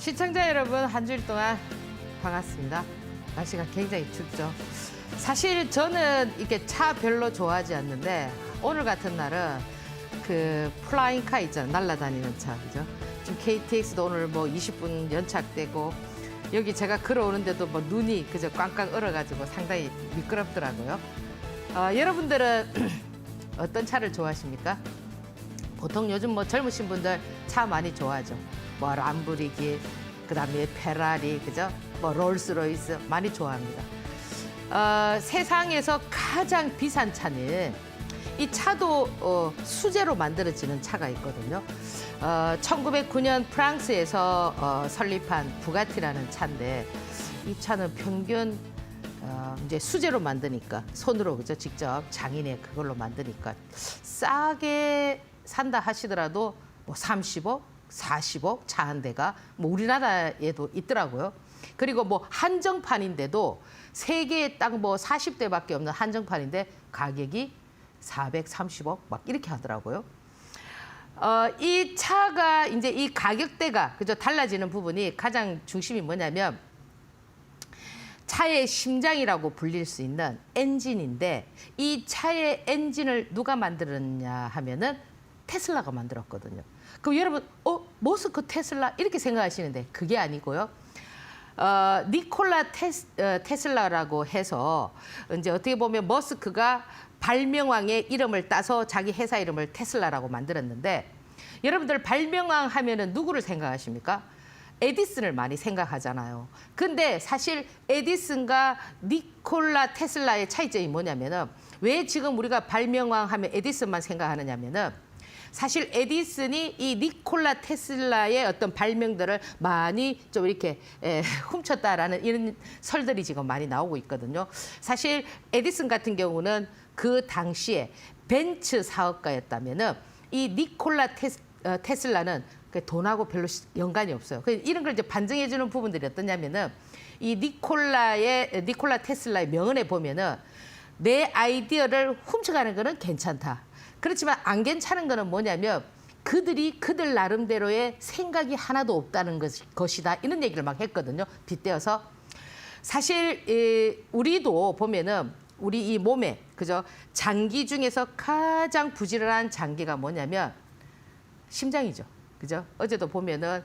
시청자 여러분, 한 주일 동안 반갑습니다. 날씨가 굉장히 춥죠. 사실 저는 이렇게 차 별로 좋아하지 않는데 오늘 같은 날은 그 플라잉카 있잖아요. 날아다니는 차, 그죠? 지금 KTX도 오늘 뭐 20분 연착되고 여기 제가 걸어오는데도 뭐 눈이 그저 꽝꽝 얼어가지고 상당히 미끄럽더라고요. 여러분들은 어떤 차를 좋아하십니까? 보통 요즘 뭐 젊으신 분들 차 많이 좋아하죠. 뭐 람보르기니, 그다음에 페라리, 그죠? 뭐 롤스로이스 많이 좋아합니다. 세상에서 가장 비싼 차는 이 차도 수제로 만들어지는 차가 있거든요. 1909년 프랑스에서 설립한 부가티라는 차인데 이 차는 평균 이제 수제로 만드니까 손으로 그죠? 직접 장인의 그걸로 만드니까 싸게 산다 하시더라도 뭐 30억, 40억 차 한 대가 뭐 우리나라에도 있더라고요. 그리고 뭐 한정판인데도 세계에 딱 뭐 40대밖에 없는 한정판인데 가격이 430억 막 이렇게 하더라고요. 이 차가 이제 이 가격대가 그죠? 달라지는 부분이 가장 중심이 뭐냐면 차의 심장이라고 불릴 수 있는 엔진인데 이 차의 엔진을 누가 만들었냐 하면은 테슬라가 만들었거든요. 그럼 여러분, 머스크 테슬라 이렇게 생각하시는데 그게 아니고요. 니콜라 테슬라라고 해서 이제 어떻게 보면 머스크가 발명왕의 이름을 따서 자기 회사 이름을 테슬라라고 만들었는데 여러분들 발명왕 하면은 누구를 생각하십니까? 에디슨을 많이 생각하잖아요. 근데 사실 에디슨과 니콜라 테슬라의 차이점이 뭐냐면은 왜 지금 우리가 발명왕 하면 에디슨만 생각하느냐면은 사실 에디슨이 이 니콜라 테슬라의 어떤 발명들을 많이 좀 이렇게 훔쳤다라는 이런 설들이 지금 많이 나오고 있거든요. 사실 에디슨 같은 경우는 그 당시에 벤츠 사업가였다면은 이 니콜라 테슬라는 돈하고 별로 연관이 없어요. 이런 걸 이제 반증해주는 부분들이 어떠냐면은 이 니콜라 테슬라의 명언에 보면은 내 아이디어를 훔쳐가는 거는 괜찮다. 그렇지만 안 괜찮은 거는 뭐냐면 그들이 그들 나름대로의 생각이 하나도 없다는 것이다. 이런 얘기를 막 했거든요. 빗대어서. 사실 우리도 보면은 우리 이 몸에 그죠? 장기 중에서 가장 부지런한 장기가 뭐냐면 심장이죠. 그죠? 어제도 보면은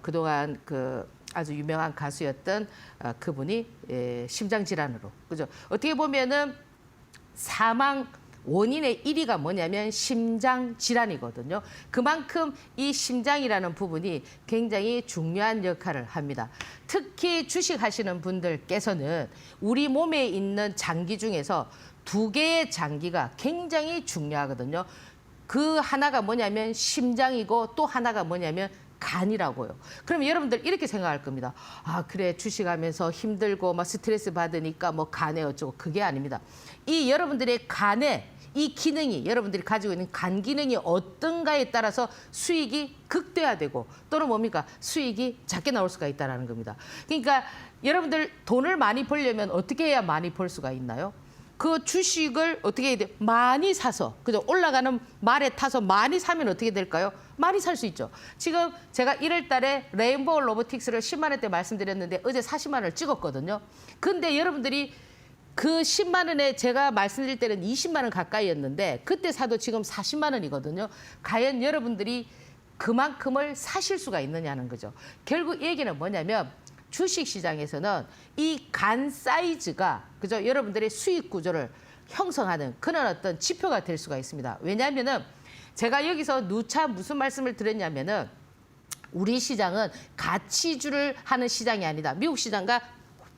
그동안 그 아주 유명한 가수였던 그분이 심장 질환으로 그죠? 어떻게 보면은 사망 원인의 1위가 뭐냐면 심장 질환이거든요. 그만큼 이 심장이라는 부분이 굉장히 중요한 역할을 합니다. 특히 주식하시는 분들께서는 우리 몸에 있는 장기 중에서 2개의 장기가 굉장히 중요하거든요. 그 하나가 뭐냐면 심장이고 또 하나가 뭐냐면 간이라고요. 그러면 여러분들 이렇게 생각할 겁니다. 아, 그래, 주식하면서 힘들고 막 스트레스 받으니까 뭐 간에 어쩌고. 그게 아닙니다. 이 여러분들의 간에 이 기능이 여러분들이 가지고 있는 간 기능이 어떤가에 따라서 수익이 극대화되고 또는 뭡니까? 수익이 작게 나올 수가 있다는 겁니다. 그러니까 여러분들 돈을 많이 벌려면 어떻게 해야 많이 벌 수가 있나요? 그 주식을 어떻게 해야 돼? 많이 사서 그죠? 올라가는 말에 타서 많이 사면 어떻게 될까요? 많이 살 수 있죠. 지금 제가 1월 달에 레인보우 로보틱스를 10만 원대 말씀드렸는데 어제 40만 원을 찍었거든요. 근데 여러분들이 그 10만 원에 제가 말씀드릴 때는 20만 원 가까이였는데 그때 사도 지금 40만 원이거든요. 과연 여러분들이 그만큼을 사실 수가 있느냐는 거죠. 결국 이 얘기는 뭐냐면 주식시장에서는 이 간 사이즈가 그죠? 여러분들의 수익 구조를 형성하는 그런 어떤 지표가 될 수가 있습니다. 왜냐하면은 제가 여기서 누차 무슨 말씀을 드렸냐면은 우리 시장은 가치주를 하는 시장이 아니다. 미국 시장과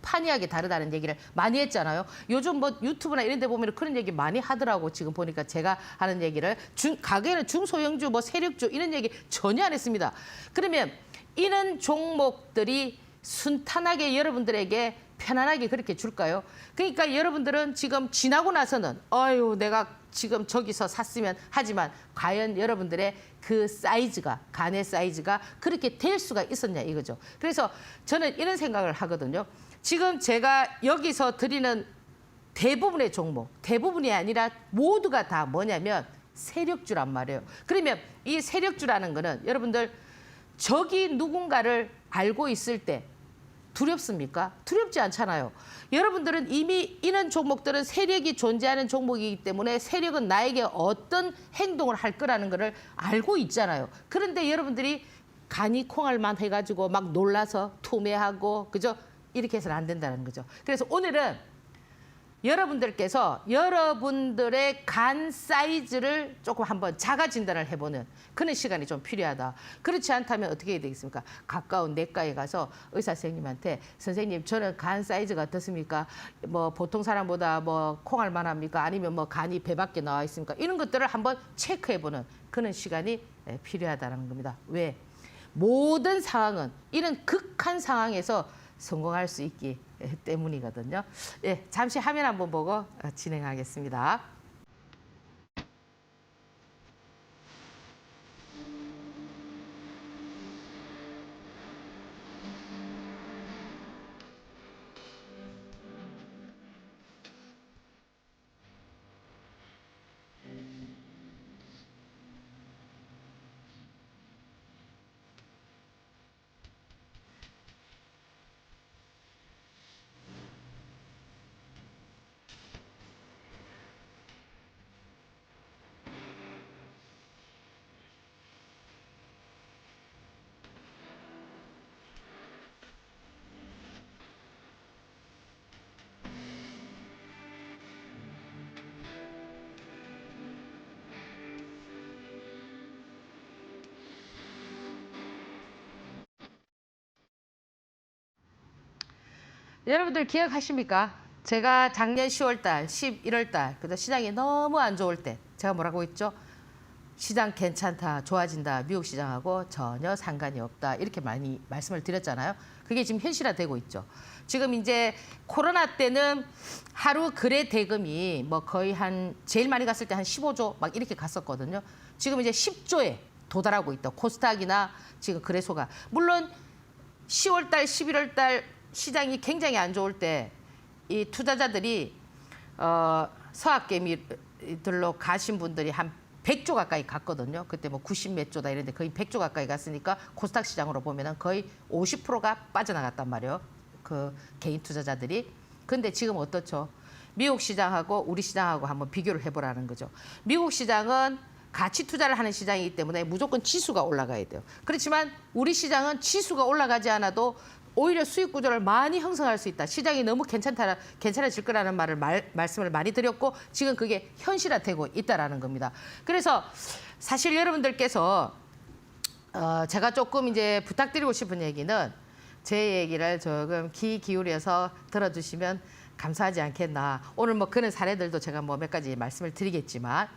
판이하게 다르다는 얘기를 많이 했잖아요. 요즘 뭐 유튜브나 이런 데 보면 그런 얘기 많이 하더라고. 지금 보니까 제가 하는 얘기를 가게는 중소형주 뭐 세력주 이런 얘기 전혀 안 했습니다. 그러면 이런 종목들이 순탄하게 여러분들에게 편안하게 그렇게 줄까요? 그러니까 여러분들은 지금 지나고 나서는 아유 내가 지금 저기서 샀으면 하지만 과연 여러분들의 그 사이즈가 간의 사이즈가 그렇게 될 수가 있었냐 이거죠. 그래서 저는 이런 생각을 하거든요. 지금 제가 여기서 드리는 대부분의 종목, 대부분이 아니라 모두가 다 뭐냐면 세력주란 말이에요. 그러면 이 세력주라는 거는 여러분들 적이 누군가를 알고 있을 때 두렵습니까? 두렵지 않잖아요. 여러분들은 이미 이런 종목들은 세력이 존재하는 종목이기 때문에 세력은 나에게 어떤 행동을 할 거라는 거를 알고 있잖아요. 그런데 여러분들이 간이 콩알만 해가지고 막 놀라서 투매하고 그죠? 이렇게 해서는 안 된다는 거죠. 그래서 오늘은 여러분들께서 여러분들의 간 사이즈를 조금 한번 자가 진단을 해보는 그런 시간이 좀 필요하다. 그렇지 않다면 어떻게 해야 되겠습니까? 가까운 내과에 가서 의사 선생님한테 선생님 저는 간 사이즈가 어떻습니까? 뭐 보통 사람보다 뭐 콩알만 합니까? 아니면 뭐 간이 배 밖에 나와 있습니까? 이런 것들을 한번 체크해보는 그런 시간이 필요하다는 겁니다. 왜? 모든 상황은 이런 극한 상황에서 성공할 수 있기 때문이거든요. 예, 잠시 화면 한번 보고 진행하겠습니다. 여러분들 기억하십니까? 제가 작년 10월달, 11월달, 그래서 시장이 너무 안 좋을 때 제가 뭐라고 했죠? 시장 괜찮다, 좋아진다, 미국 시장하고 전혀 상관이 없다. 이렇게 많이 말씀을 드렸잖아요. 그게 지금 현실화되고 있죠. 지금 이제 코로나 때는 하루 거래 대금이 뭐 거의 한 제일 많이 갔을 때 한 15조 막 이렇게 갔었거든요. 지금 이제 10조에 도달하고 있다. 코스닥이나 지금 거래소가. 물론 10월달, 11월달 시장이 굉장히 안 좋을 때 이 투자자들이 서학개미들로 가신 분들이 한 100조 가까이 갔거든요. 그때 뭐 90 몇 조다 이랬는데 거의 100조 가까이 갔으니까 코스닥 시장으로 보면은 거의 50%가 빠져나갔단 말이에요. 그 개인 투자자들이. 근데 지금 어떻죠? 미국 시장하고 우리 시장하고 한번 비교를 해보라는 거죠. 미국 시장은 가치 투자를 하는 시장이기 때문에 무조건 지수가 올라가야 돼요. 그렇지만 우리 시장은 지수가 올라가지 않아도 오히려 수익 구조를 많이 형성할 수 있다. 시장이 너무 괜찮아질 거라는 말씀을 많이 드렸고 지금 그게 현실화되고 있다라는 겁니다. 그래서 사실 여러분들께서 제가 조금 이제 부탁드리고 싶은 얘기는 제 얘기를 조금 귀 기울여서 들어주시면 감사하지 않겠나. 오늘 뭐 그런 사례들도 제가 뭐 몇 가지 말씀을 드리겠지만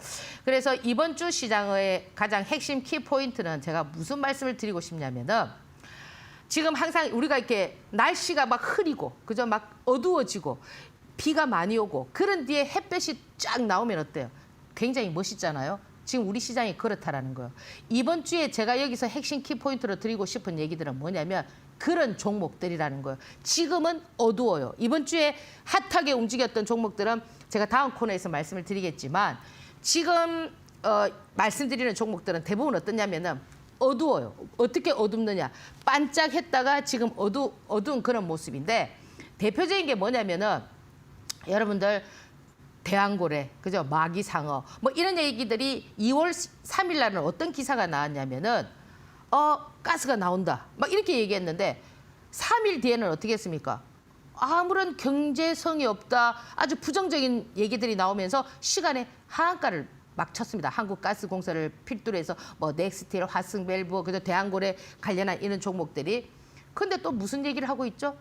그래서 이번 주 시장의 가장 핵심 키포인트는 제가 무슨 말씀을 드리고 싶냐면은 지금 항상 우리가 이렇게 날씨가 막 흐리고 그죠? 막 어두워지고 비가 많이 오고 그런 뒤에 햇볕이 쫙 나오면 어때요? 굉장히 멋있잖아요. 지금 우리 시장이 그렇다라는 거예요. 이번 주에 제가 여기서 핵심 키포인트로 드리고 싶은 얘기들은 뭐냐면 그런 종목들이라는 거예요. 지금은 어두워요. 이번 주에 핫하게 움직였던 종목들은 제가 다음 코너에서 말씀을 드리겠지만 지금 말씀드리는 종목들은 대부분 어떠냐면은 어두워요. 어떻게 어둡느냐. 반짝했다가 지금 어두운 그런 모습인데 대표적인 게 뭐냐면은 여러분들 대왕고래, 그죠? 마기상어 뭐 이런 얘기들이 2월 3일 날은 어떤 기사가 나왔냐면은 가스가 나온다. 막 이렇게 얘기했는데 3일 뒤에는 어떻게 했습니까? 아무런 경제성이 없다. 아주 부정적인 얘기들이 나오면서 시간에 하한가를 막 쳤습니다. 한국가스공사를 필두로 해서 뭐 넥스틸, 화승밸브, 그저 대왕고래 관련한 이런 종목들이. 근데 또 무슨 얘기를 하고 있죠?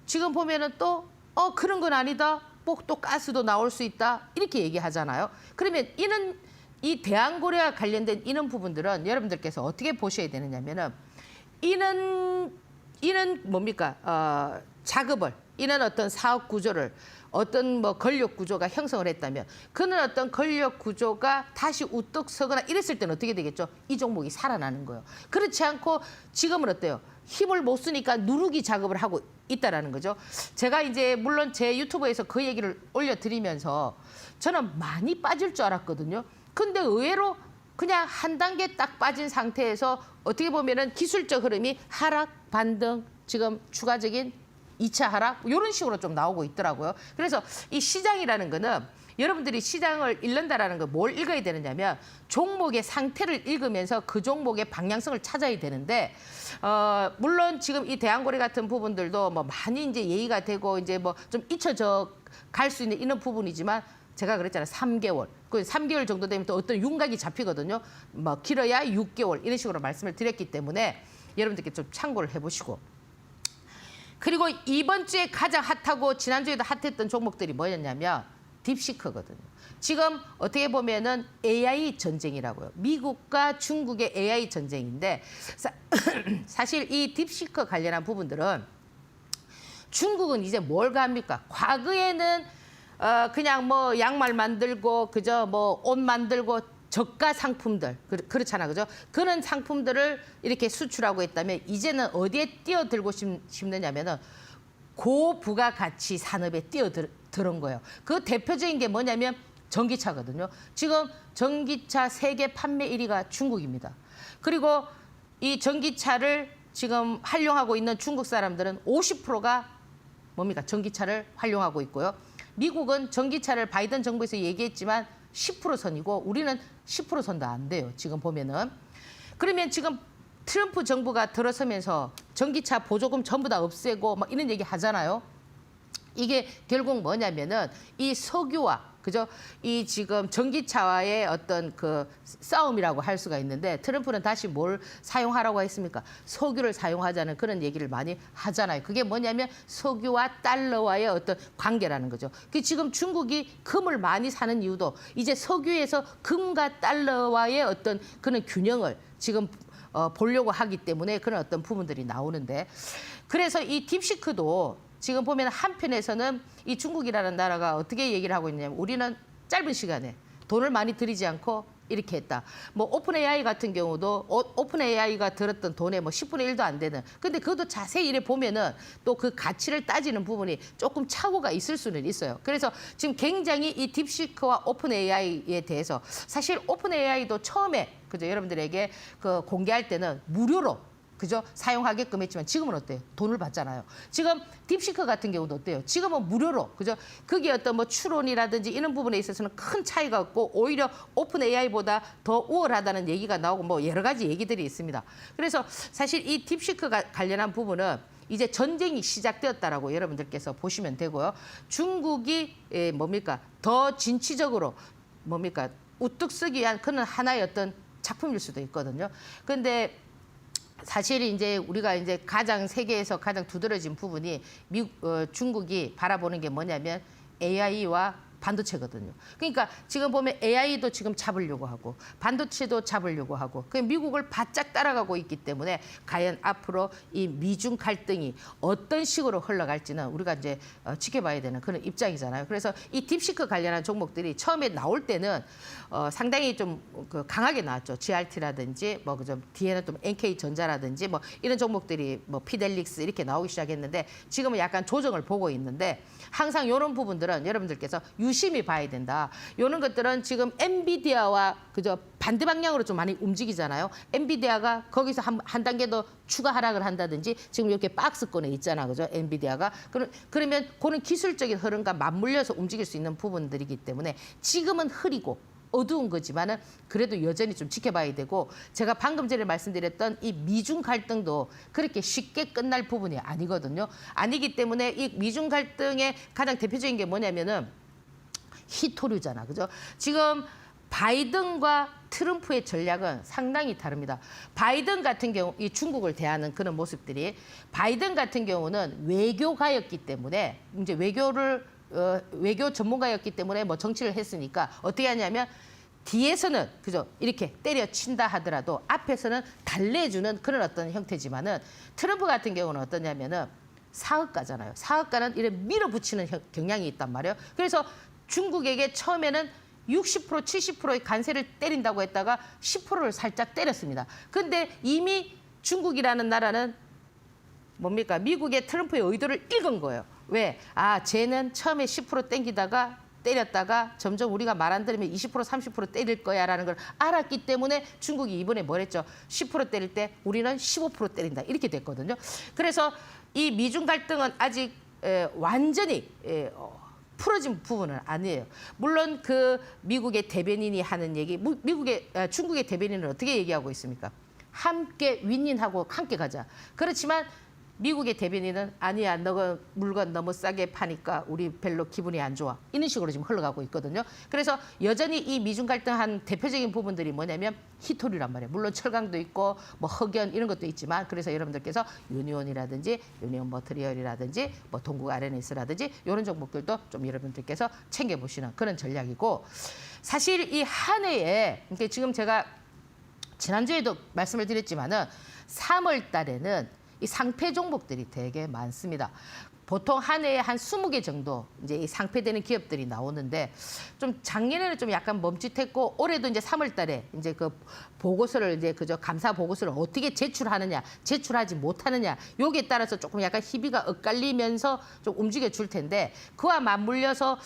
지금 보면은 또 그런 건 아니다. 꼭 또 가스도 나올 수 있다. 이렇게 얘기하잖아요. 그러면 이 대왕고래와 관련된 이런 부분들은 여러분들께서 어떻게 보셔야 되느냐면은 이는 뭡니까? 작업을 이런 어떤 사업 구조를 어떤 뭐 권력 구조가 형성을 했다면 그는 어떤 권력 구조가 다시 우뚝 서거나 이랬을 때는 어떻게 되겠죠? 이 종목이 살아나는 거예요. 그렇지 않고 지금은 어때요? 힘을 못 쓰니까 누르기 작업을 하고 있다라는 거죠. 제가 이제 물론 제 유튜브에서 그 얘기를 올려드리면서 저는 많이 빠질 줄 알았거든요. 근데 의외로 그냥 한 단계 딱 빠진 상태에서 어떻게 보면은 기술적 흐름이 하락, 반등, 지금 추가적인 2차 하락 이런 식으로 좀 나오고 있더라고요. 그래서 이 시장이라는 거는 여러분들이 시장을 읽는다라는 거 뭘 읽어야 되느냐면 종목의 상태를 읽으면서 그 종목의 방향성을 찾아야 되는데 물론 지금 이 대한고리 같은 부분들도 뭐 많이 이제 예의가 되고 이제 뭐 좀 잊혀져 갈 수 있는 이런 부분이지만 제가 그랬잖아요. 3개월. 그 3개월 정도 되면 또 어떤 윤곽이 잡히거든요. 뭐 길어야 6개월 이런 식으로 말씀을 드렸기 때문에 여러분들께 좀 참고를 해보시고. 그리고 이번 주에 가장 핫하고 지난주에도 핫했던 종목들이 뭐였냐면 딥시크거든요. 지금 어떻게 보면은 AI 전쟁이라고요. 미국과 중국의 AI 전쟁인데 사실 이 딥시크 관련한 부분들은 중국은 이제 뭘 갑니까? 과거에는 그냥 뭐 양말 만들고 그저 뭐 옷 만들고 저가 상품들 그렇잖아, 그죠? 그런 상품들을 이렇게 수출하고 있다면 이제는 어디에 뛰어들고 싶느냐면은 고부가가치 산업에 뛰어드는 거예요. 그 대표적인 게 뭐냐면 전기차거든요. 지금 전기차 세계 판매 1위가 중국입니다. 그리고 이 전기차를 지금 활용하고 있는 중국 사람들은 50%가 뭡니까? 전기차를 활용하고 있고요. 미국은 전기차를 바이든 정부에서 얘기했지만 10% 선이고 우리는 10% 선도 안 돼요. 지금 보면은. 그러면 지금 트럼프 정부가 들어서면서 전기차 보조금 전부 다 없애고 막 이런 얘기 하잖아요. 이게 결국 뭐냐면은 이 석유와 그죠? 이 지금 전기차와의 어떤 그 싸움이라고 할 수가 있는데 트럼프는 다시 뭘 사용하라고 했습니까? 석유를 사용하자는 그런 얘기를 많이 하잖아요. 그게 뭐냐면 석유와 달러와의 어떤 관계라는 거죠. 그 지금 중국이 금을 많이 사는 이유도 이제 석유에서 금과 달러와의 어떤 그런 균형을 지금 보려고 하기 때문에 그런 어떤 부분들이 나오는데 그래서 이 딥시크도 지금 보면 한편에서는 이 중국이라는 나라가 어떻게 얘기를 하고 있냐면 우리는 짧은 시간에 돈을 많이 들이지 않고 이렇게 했다. 뭐 오픈 AI 같은 경우도 오픈 AI가 들었던 돈의 뭐 10분의 1도 안 되는. 근데 그것도 자세히 이래 보면은 또 그 가치를 따지는 부분이 조금 착오가 있을 수는 있어요. 그래서 지금 굉장히 이 딥시크와 오픈 AI에 대해서 사실 오픈 AI도 처음에 그죠 여러분들에게 그 공개할 때는 무료로 그죠? 사용하게끔 했지만 지금은 어때요? 돈을 받잖아요. 지금 딥시크 같은 경우도 어때요? 지금은 무료로, 그죠? 그게 어떤 뭐 추론이라든지 이런 부분에 있어서는 큰 차이가 없고 오히려 오픈 AI보다 더 우월하다는 얘기가 나오고 뭐 여러 가지 얘기들이 있습니다. 그래서 사실 이 딥시크가 관련한 부분은 이제 전쟁이 시작되었다라고 여러분들께서 보시면 되고요. 중국이 뭡니까? 더 진취적으로 뭡니까? 우뚝 서기 위한 그런 하나의 어떤 작품일 수도 있거든요. 그런데 사실 이제 우리가 이제 가장 세계에서 가장 두드러진 부분이 중국이 바라보는 게 뭐냐면 AI와 반도체거든요. 그러니까 지금 보면 AI도 지금 잡으려고 하고 반도체도 잡으려고 하고 그 미국을 바짝 따라가고 있기 때문에 과연 앞으로 이 미중 갈등이 어떤 식으로 흘러갈지는 우리가 이제 지켜봐야 되는 그런 입장이잖아요. 그래서 이 딥시크 관련한 종목들이 처음에 나올 때는 상당히 좀 강하게 나왔죠. GRT라든지 뭐 좀 뒤에는 좀 NK전자라든지 뭐 이런 종목들이 뭐 피델릭스 이렇게 나오기 시작했는데 지금은 약간 조정을 보고 있는데 항상 이런 부분들은 여러분들께서 유심히 봐야 된다. 이런 것들은 지금 엔비디아와 그저 반대 방향으로 좀 많이 움직이잖아요. 엔비디아가 거기서 한 단계 더 추가 하락을 한다든지 지금 이렇게 박스권에 있잖아, 그죠? 엔비디아가 그러면 그런 기술적인 흐름과 맞물려서 움직일 수 있는 부분들이기 때문에 지금은 흐리고 어두운 거지만은 그래도 여전히 좀 지켜봐야 되고 제가 방금 전에 말씀드렸던 이 미중 갈등도 그렇게 쉽게 끝날 부분이 아니거든요. 아니기 때문에 이 미중 갈등의 가장 대표적인 게 뭐냐면은 히토류잖아, 그죠? 지금 바이든과 트럼프의 전략은 상당히 다릅니다. 바이든 같은 경우 이 중국을 대하는 그런 모습들이 바이든 같은 경우는 외교가였기 때문에 이제 외교 전문가였기 때문에 뭐 정치를 했으니까 어떻게 하냐면 뒤에서는 그죠 이렇게 때려친다 하더라도 앞에서는 달래주는 그런 어떤 형태지만은 트럼프 같은 경우는 어떠냐면은 사업가잖아요. 사업가는 이렇게 밀어붙이는 경향이 있단 말이에요. 그래서 중국에게 처음에는 60% 70%의 관세를 때린다고 했다가 10%를 살짝 때렸습니다. 근데 이미 중국이라는 나라는 뭡니까? 미국의 트럼프의 의도를 읽은 거예요. 왜? 아, 쟤는 처음에 10% 땡기다가 때렸다가 점점 우리가 말 안 들으면 20% 30% 때릴 거야라는 걸 알았기 때문에 중국이 이번에 뭘 했죠? 10% 때릴 때 우리는 15% 때린다. 이렇게 됐거든요. 그래서 이 미중 갈등은 아직 완전히 풀어진 부분은 아니에요. 물론 그 미국의 대변인이 하는 얘기, 중국의 대변인은 어떻게 얘기하고 있습니까? 함께 윈윈하고 함께 가자. 그렇지만 미국의 대변인은 아니야, 너가 물건 너무 싸게 파니까 우리 별로 기분이 안 좋아. 이런 식으로 지금 흘러가고 있거든요. 그래서 여전히 이 미중 갈등한 대표적인 부분들이 뭐냐면 히토리란 말이에요. 물론 철강도 있고 뭐 흑연 이런 것도 있지만 그래서 여러분들께서 유니온이라든지 유니온 머트리얼이라든지 뭐 동국 아레니스라든지 이런 종목들도 좀 여러분들께서 챙겨보시는 그런 전략이고 사실 이 한 해에 그러니까 지금 제가 지난주에도 말씀을 드렸지만은 3월 달에는 이 상패 종목들이 되게 많습니다. 보통 한 해에 한 20개 정도 이제 이 상패되는 기업들이 나오는데 좀 작년에는 좀 약간 멈칫했고 올해도 이제 3월 달에 이제 그 보고서를 이제 그저 감사 보고서를 어떻게 제출하느냐, 제출하지 못하느냐 요기에 따라서 조금 약간 희비가 엇갈리면서 좀 움직여 줄 텐데 그와 맞물려서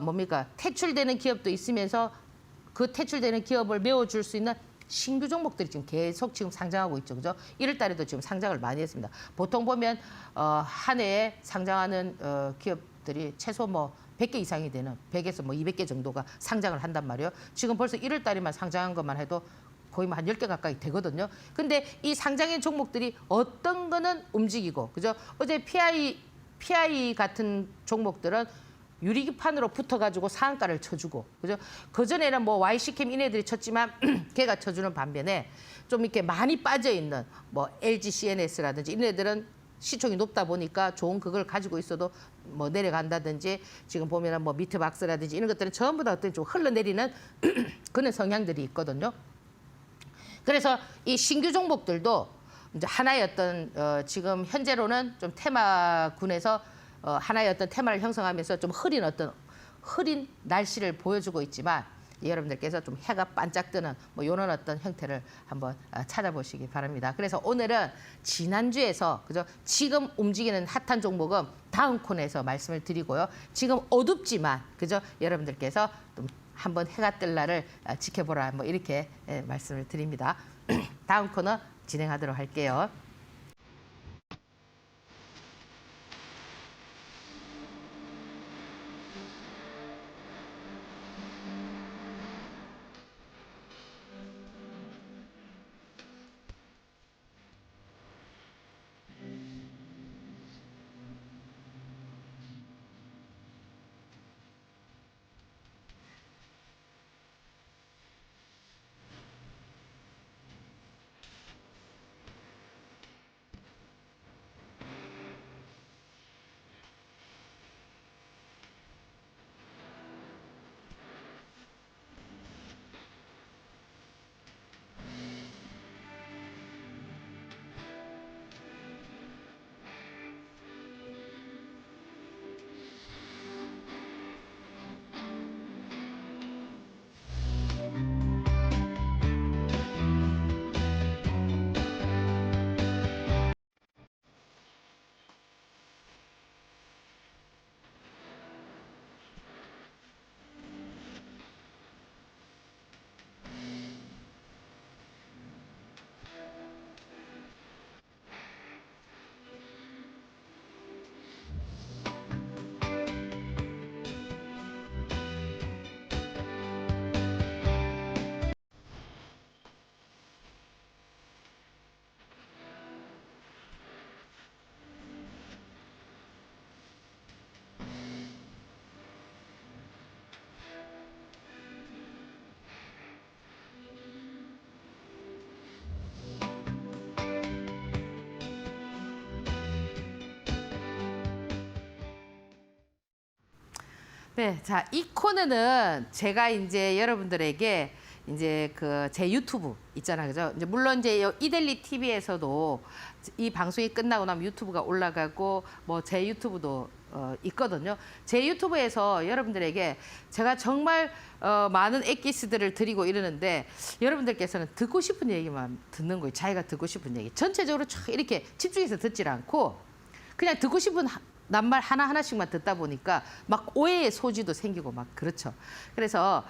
뭡니까? 퇴출되는 기업도 있으면서 그 퇴출되는 기업을 메워줄 수 있는 신규 종목들이 지금 계속 지금 상장하고 있죠. 그죠? 1월 달에도 지금 상장을 많이 했습니다. 보통 보면 한 해에 상장하는 기업들이 최소 뭐 100개 이상이 되는 100에서 뭐 200개 정도가 상장을 한단 말이에요. 지금 벌써 1월 달에만 상장한 것만 해도 거의 뭐 한 10개 가까이 되거든요. 근데 이 상장인 종목들이 어떤 거는 움직이고 그죠? 어제 PI 같은 종목들은 유리기판으로 붙어가지고 상한가를 쳐주고, 그죠? 그전에는 뭐 YC캠 이네들이 쳤지만 걔가 쳐주는 반면에 좀 이렇게 많이 빠져있는 뭐 LG CNS라든지 이네들은 시총이 높다 보니까 좋은 그걸 가지고 있어도 뭐 내려간다든지 지금 보면은 뭐 미트박스라든지 이런 것들은 전부 다 어떤 좀 흘러내리는 그런 성향들이 있거든요. 그래서 이 신규 종목들도 이제 하나의 어떤 지금 현재로는 좀 테마군에서 하나의 어떤 테마를 형성하면서 좀 흐린 날씨를 보여주고 있지만 여러분들께서 좀 해가 반짝 뜨는 뭐 이런 어떤 형태를 한번 찾아보시기 바랍니다. 그래서 오늘은 지난주에서 그죠? 지금 움직이는 핫한 종목은 다음 코너에서 말씀을 드리고요. 지금 어둡지만 그죠? 여러분들께서 좀 한번 해가 뜰 날을 지켜보라 뭐 이렇게 말씀을 드립니다. 다음 코너 진행하도록 할게요. 네, 자, 이 코너는 제가 이제 여러분들에게 이제 그 제 유튜브 있잖아요, 그죠? 이제 물론 이제 이델리 TV에서도 이 방송이 끝나고 나면 유튜브가 올라가고 뭐 제 유튜브도 있거든요. 제 유튜브에서 여러분들에게 제가 정말 많은 엑기스들을 드리고 이러는데 여러분들께서는 듣고 싶은 얘기만 듣는 거예요. 자기가 듣고 싶은 얘기. 전체적으로 쫙 이렇게 집중해서 듣질 않고 그냥 듣고 싶은 낱말 하나하나씩만 듣다 보니까 막 오해의 소지도 생기고 막 그렇죠. 그래서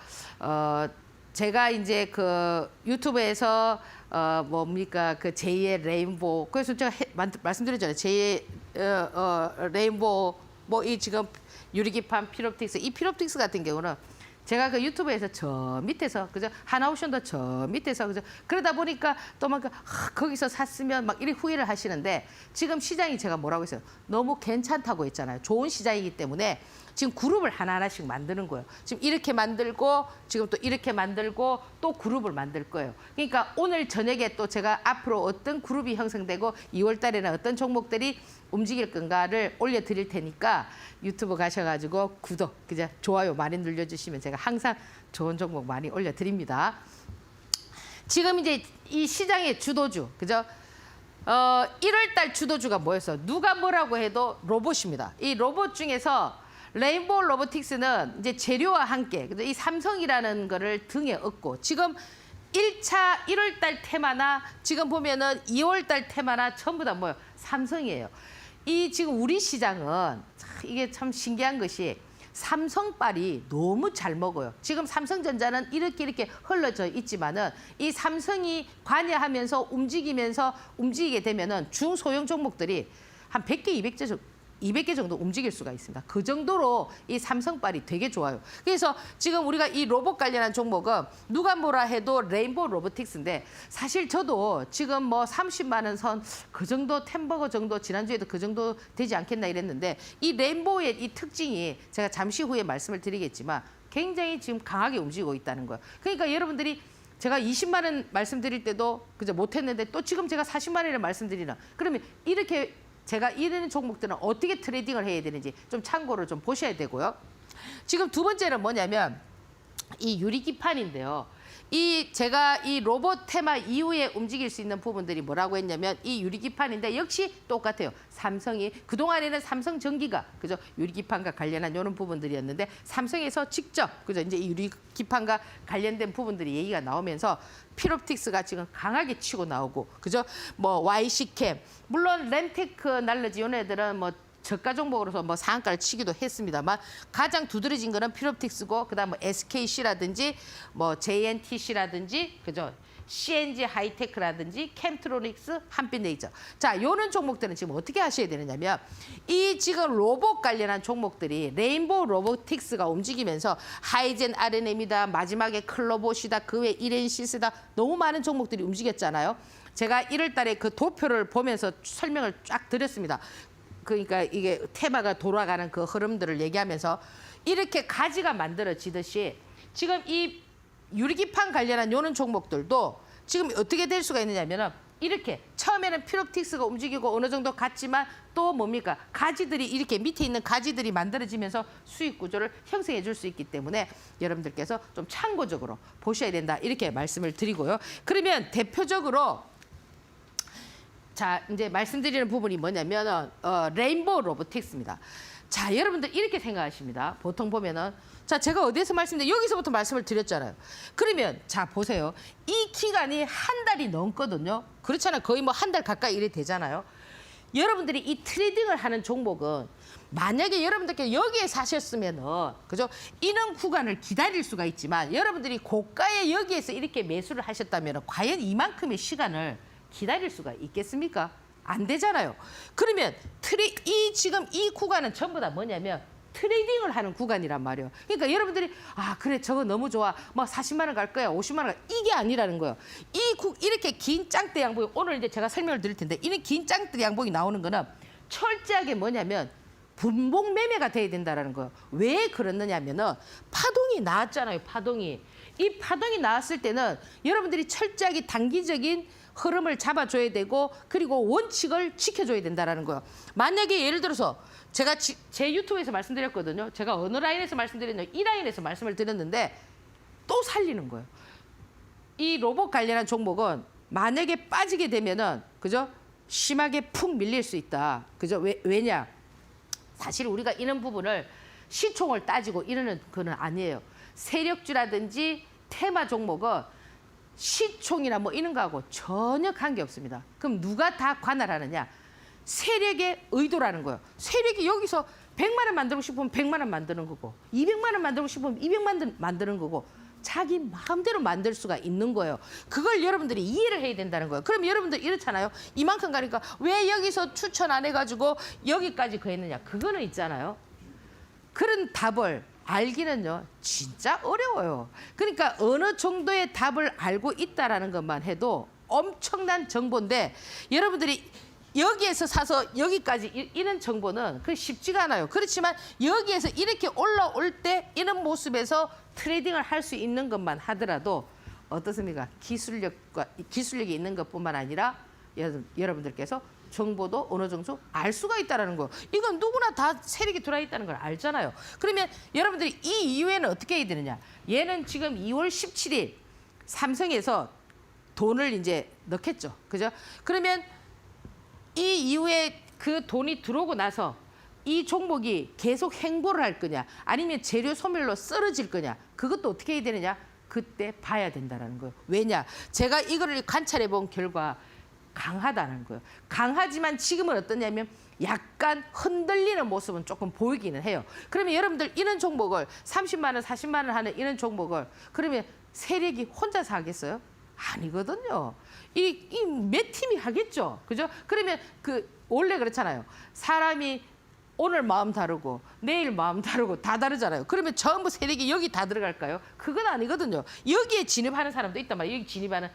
제가 이제 그 유튜브에서 뭡니까 그 제2의 레인보우 그래서 제가 말씀드렸잖아요. 제2의 레인보우 뭐 이 지금 유리기판 피롭틱스 이 피롭틱스 같은 경우는 제가 그 유튜브에서 저 밑에서 그죠 하나옵션도 저 밑에서 그죠 그러다 보니까 또 막 거기서 샀으면 막 이렇게 후회를 하시는데 지금 시장이 제가 뭐라고 했어요 너무 괜찮다고 했잖아요 좋은 시장이기 때문에 지금 그룹을 하나하나씩 만드는 거예요 지금 이렇게 만들고 지금 또 이렇게 만들고 또 그룹을 만들 거예요 그러니까 오늘 저녁에 또 제가 앞으로 어떤 그룹이 형성되고 2월 달에는 어떤 종목들이 움직일 건가를 올려드릴 테니까 유튜브 가셔가지고 구독, 그죠? 좋아요 많이 눌러주시면 제가 항상 좋은 종목 많이 올려드립니다. 지금 이제 이 시장의 주도주, 그죠? 1월 달 주도주가 뭐였어? 누가 뭐라고 해도 로봇입니다. 이 로봇 중에서 레인보우 로보틱스는 이제 재료와 함께, 그죠? 이 삼성이라는 거를 등에 업고 지금 1차 1월 달 테마나 지금 보면은 2월 달 테마나 전부 다 뭐예요? 삼성이에요. 이 지금 우리 시장은 이게 참 신기한 것이 삼성빨이 너무 잘 먹어요. 지금 삼성전자는 이렇게 흘러져 있지만은 이 삼성이 관여하면서 움직이게 되면은 중소형 종목들이 한 100개, 200개 정도 움직일 수가 있습니다. 그 정도로 이 삼성빨이 되게 좋아요. 그래서 지금 우리가 이 로봇 관련한 종목은 누가 뭐라 해도 레인보우 로보틱스인데 사실 저도 지금 뭐 30만 원 선 그 정도 템버거 정도 지난주에도 그 정도 되지 않겠나 이랬는데 이 레인보우의 이 특징이 제가 잠시 후에 말씀을 드리겠지만 굉장히 지금 강하게 움직이고 있다는 거예요. 그러니까 여러분들이 제가 20만 원 말씀드릴 때도 그저 못했는데 또 지금 제가 40만 원을 말씀드리나 그러면 이렇게 제가 이런 종목들은 어떻게 트레이딩을 해야 되는지 좀 참고를 좀 보셔야 되고요. 지금 두 번째는 뭐냐면 이 유리기판인데요. 제가 이 로봇 테마 이후에 움직일 수 있는 부분들이 뭐라고 했냐면 이 유리기판인데 역시 똑같아요. 삼성이 그동안에는 삼성전기가 그죠 유리기판과 관련한 이런 부분들이었는데 삼성에서 직접 그죠 이제 이 유리기판과 관련된 부분들이 얘기가 나오면서 피롭틱스가 지금 강하게 치고 나오고 그죠 뭐 YC캠 물론 렌테크 날러지 이런 애들은 뭐 저가 종목으로서 뭐 상한가를 치기도 했습니다만 가장 두드러진 거는 피롭틱스고 그다음 뭐 SKC라든지 뭐 JNTC라든지 그죠 CNG 하이테크라든지 캠트로닉스 한빛레이저 자 요런 종목들은 지금 어떻게 하셔야 되느냐면 이 지금 로봇 관련한 종목들이 레인보우 로보틱스가 움직이면서 하이젠 RNM이다 마지막에 클로봇이다 그 외 이렌시스다 너무 많은 종목들이 움직였잖아요. 제가 1월 달에 그 도표를 보면서 설명을 쫙 드렸습니다. 그러니까 이게 테마가 돌아가는 그 흐름들을 얘기하면서 이렇게 가지가 만들어지듯이 지금 이 유리기판 관련한 요런 종목들도 지금 어떻게 될 수가 있느냐면은 이렇게 처음에는 피롭틱스가 움직이고 어느 정도 갔지만 또 뭡니까 가지들이 이렇게 밑에 있는 가지들이 만들어지면서 수익 구조를 형성해 줄 수 있기 때문에 여러분들께서 좀 참고적으로 보셔야 된다 이렇게 말씀을 드리고요. 그러면 대표적으로 자, 이제 말씀드리는 부분이 뭐냐면 레인보우 로보틱스입니다. 자, 여러분들 이렇게 생각하십니다. 보통 보면은 자, 제가 어디에서 여기서부터 말씀을 드렸잖아요. 그러면 자, 보세요. 이 기간이 한 달이 넘거든요. 그렇잖아요. 거의 뭐 한 달 가까이 이래 되잖아요. 여러분들이 이 트레이딩을 하는 종목은 만약에 여러분들께 여기에 사셨으면은 그죠? 이런 구간을 기다릴 수가 있지만 여러분들이 고가에 여기에서 이렇게 매수를 하셨다면 과연 이만큼의 시간을 기다릴 수가 있겠습니까? 안 되잖아요. 그러면 지금 이 구간은 전부 다 뭐냐면 트레이딩을 하는 구간이란 말이에요. 그러니까 여러분들이 아 그래 저거 너무 좋아. 뭐 40만 원 갈 거야. 50만 원 이게 아니라는 거예요. 이렇게 긴 짱대 양봉이 오늘 이제 제가 설명을 드릴 텐데 이런 긴 짱대 양봉이 나오는 거는 철저하게 뭐냐면 분봉 매매가 돼야 된다라는 거예요. 왜 그러느냐면은 파동이 나왔잖아요. 파동이. 이 파동이 나왔을 때는 여러분들이 철저하게 단기적인 흐름을 잡아줘야 되고 그리고 원칙을 지켜줘야 된다라는 거예요. 만약에 예를 들어서 제가 제 유튜브에서 말씀드렸거든요. 제가 어느 라인에서 말씀드렸냐면 이 라인에서 말씀을 드렸는데 또 살리는 거예요. 이 로봇 관련한 종목은 만약에 빠지게 되면은 그죠? 심하게 푹 밀릴 수 있다. 그죠? 왜냐? 사실 우리가 이런 부분을 시총을 따지고 이러는 건 아니에요. 세력주라든지 테마 종목은 시총이나 뭐 이런 거하고 전혀 관계없습니다. 그럼 누가 다 관할하느냐? 세력의 의도라는 거예요. 세력이 여기서 100만 원 만들고 싶으면 100만 원 만드는 거고 200만 원 만들고 싶으면 200만 원 만드는 거고 자기 마음대로 만들 수가 있는 거예요. 그걸 여러분들이 이해를 해야 된다는 거예요. 그럼 여러분들 이렇잖아요. 이만큼 가니까 왜 여기서 추천 안 해가지고 여기까지 했느냐. 그거는 있잖아요. 그런 답을 알기는요. 진짜 어려워요. 그러니까 어느 정도의 답을 알고 있다라는 것만 해도 엄청난 정보인데 여러분들이 여기에서 사서 여기까지 이런 정보는 그 쉽지가 않아요. 그렇지만 여기에서 이렇게 올라올 때 이런 모습에서 트레이딩을 할 수 있는 것만 하더라도 어떻습니까? 기술력이 있는 것뿐만 아니라 여러분들께서 정보도 어느 정도 알 수가 있다는 거예요. 이건 누구나 다 세력이 들어와 있다는 걸 알잖아요. 그러면 여러분들이 이 이후에는 어떻게 해야 되느냐? 얘는 지금 2월 17일 삼성에서 돈을 이제 넣겠죠. 그죠? 그러면 이 이후에 그 돈이 들어오고 나서 이 종목이 계속 행보를 할 거냐 아니면 재료 소멸로 쓰러질 거냐 그것도 어떻게 해야 되느냐 그때 봐야 된다는 거예요. 왜냐 제가 이거를 관찰해 본 결과 강하다는 거예요. 강하지만 지금은 어떠냐면 약간 흔들리는 모습은 조금 보이기는 해요. 그러면 여러분들 이런 종목을 30만 원 40만 원 하는 이런 종목을 그러면 세력이 혼자서 하겠어요? 아니거든요. 이 몇 팀이 하겠죠. 그죠? 그러면 원래 그렇잖아요. 사람이 오늘 마음 다르고 내일 마음 다르고 다 다르잖아요. 그러면 전부 세력이 여기 다 들어갈까요? 그건 아니거든요. 여기에 진입하는 사람도 있단 말이에요. 여기 진입하는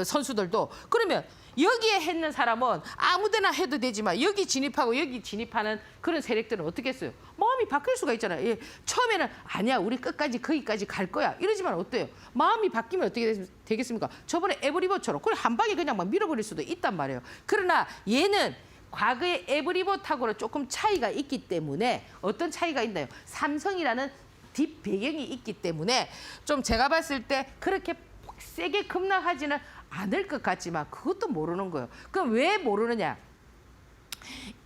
선수들도. 그러면 여기에 했는 사람은 아무데나 해도 되지만 여기 진입하고 여기 진입하는 그런 세력들은 어떻게 했어요? 마음이 바뀔 수가 있잖아요. 예, 처음에는 아니야 우리 끝까지 거기까지 갈 거야 이러지만 어때요? 마음이 바뀌면 어떻게 되겠습니까? 저번에 에브리버처럼 그래 한 방에 그냥 막 밀어버릴 수도 있단 말이에요. 그러나 얘는 과거의 에브리버하고는 조금 차이가 있기 때문에 어떤 차이가 있나요? 삼성이라는 뒷 배경이 있기 때문에 좀 제가 봤을 때 그렇게 세게 급락하지는 않을 것 같지만 그것도 모르는 거예요. 그럼 왜 모르느냐?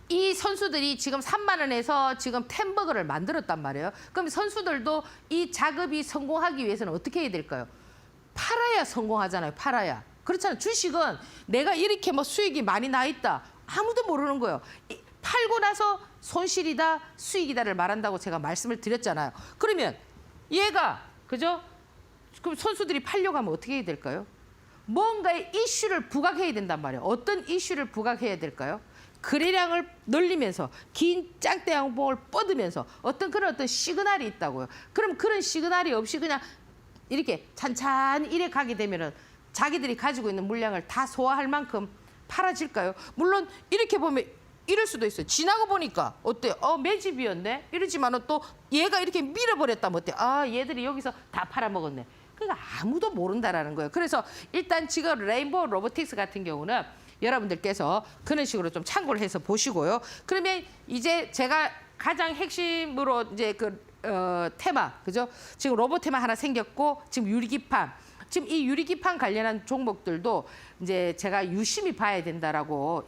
이 선수들이 지금 3만 원에서 지금 10버거를 만들었단 말이에요. 그럼 선수들도 이 작업이 성공하기 위해서는 어떻게 해야 될까요? 팔아야 성공하잖아요. 팔아야. 그렇잖아요. 주식은 내가 이렇게 뭐 수익이 많이 나 있다. 아무도 모르는 거예요. 팔고 나서 손실이다, 수익이다를 말한다고 제가 말씀을 드렸잖아요. 그러면 얘가 그죠? 그럼 선수들이 팔려고 하면 어떻게 해야 될까요? 뭔가의 이슈를 부각해야 된단 말이에요. 어떤 이슈를 부각해야 될까요? 거래량을 늘리면서 긴 짱대 양봉을 뻗으면서 어떤 시그널이 있다고요. 그럼 그런 시그널이 없이 그냥 이렇게 찬찬히 이래 가게 되면은 자기들이 가지고 있는 물량을 다 소화할 만큼 팔아질까요? 물론 이렇게 보면 이럴 수도 있어요. 지나고 보니까 어때요? 매집이었네? 이러지만은 또 얘가 이렇게 밀어버렸다면 어때요? 얘들이 여기서 다 팔아먹었네. 그러니까 아무도 모른다라는 거예요. 그래서 일단 지금 레인보우 로보틱스 같은 경우는 여러분들께서 그런 식으로 좀 참고를 해서 보시고요. 그러면 이제 제가 가장 핵심으로 이제 테마, 그죠? 지금 로봇 테마 하나 생겼고 지금 유리기판. 지금 이 유리기판 관련한 종목들도 이제 제가 유심히 봐야 된다라고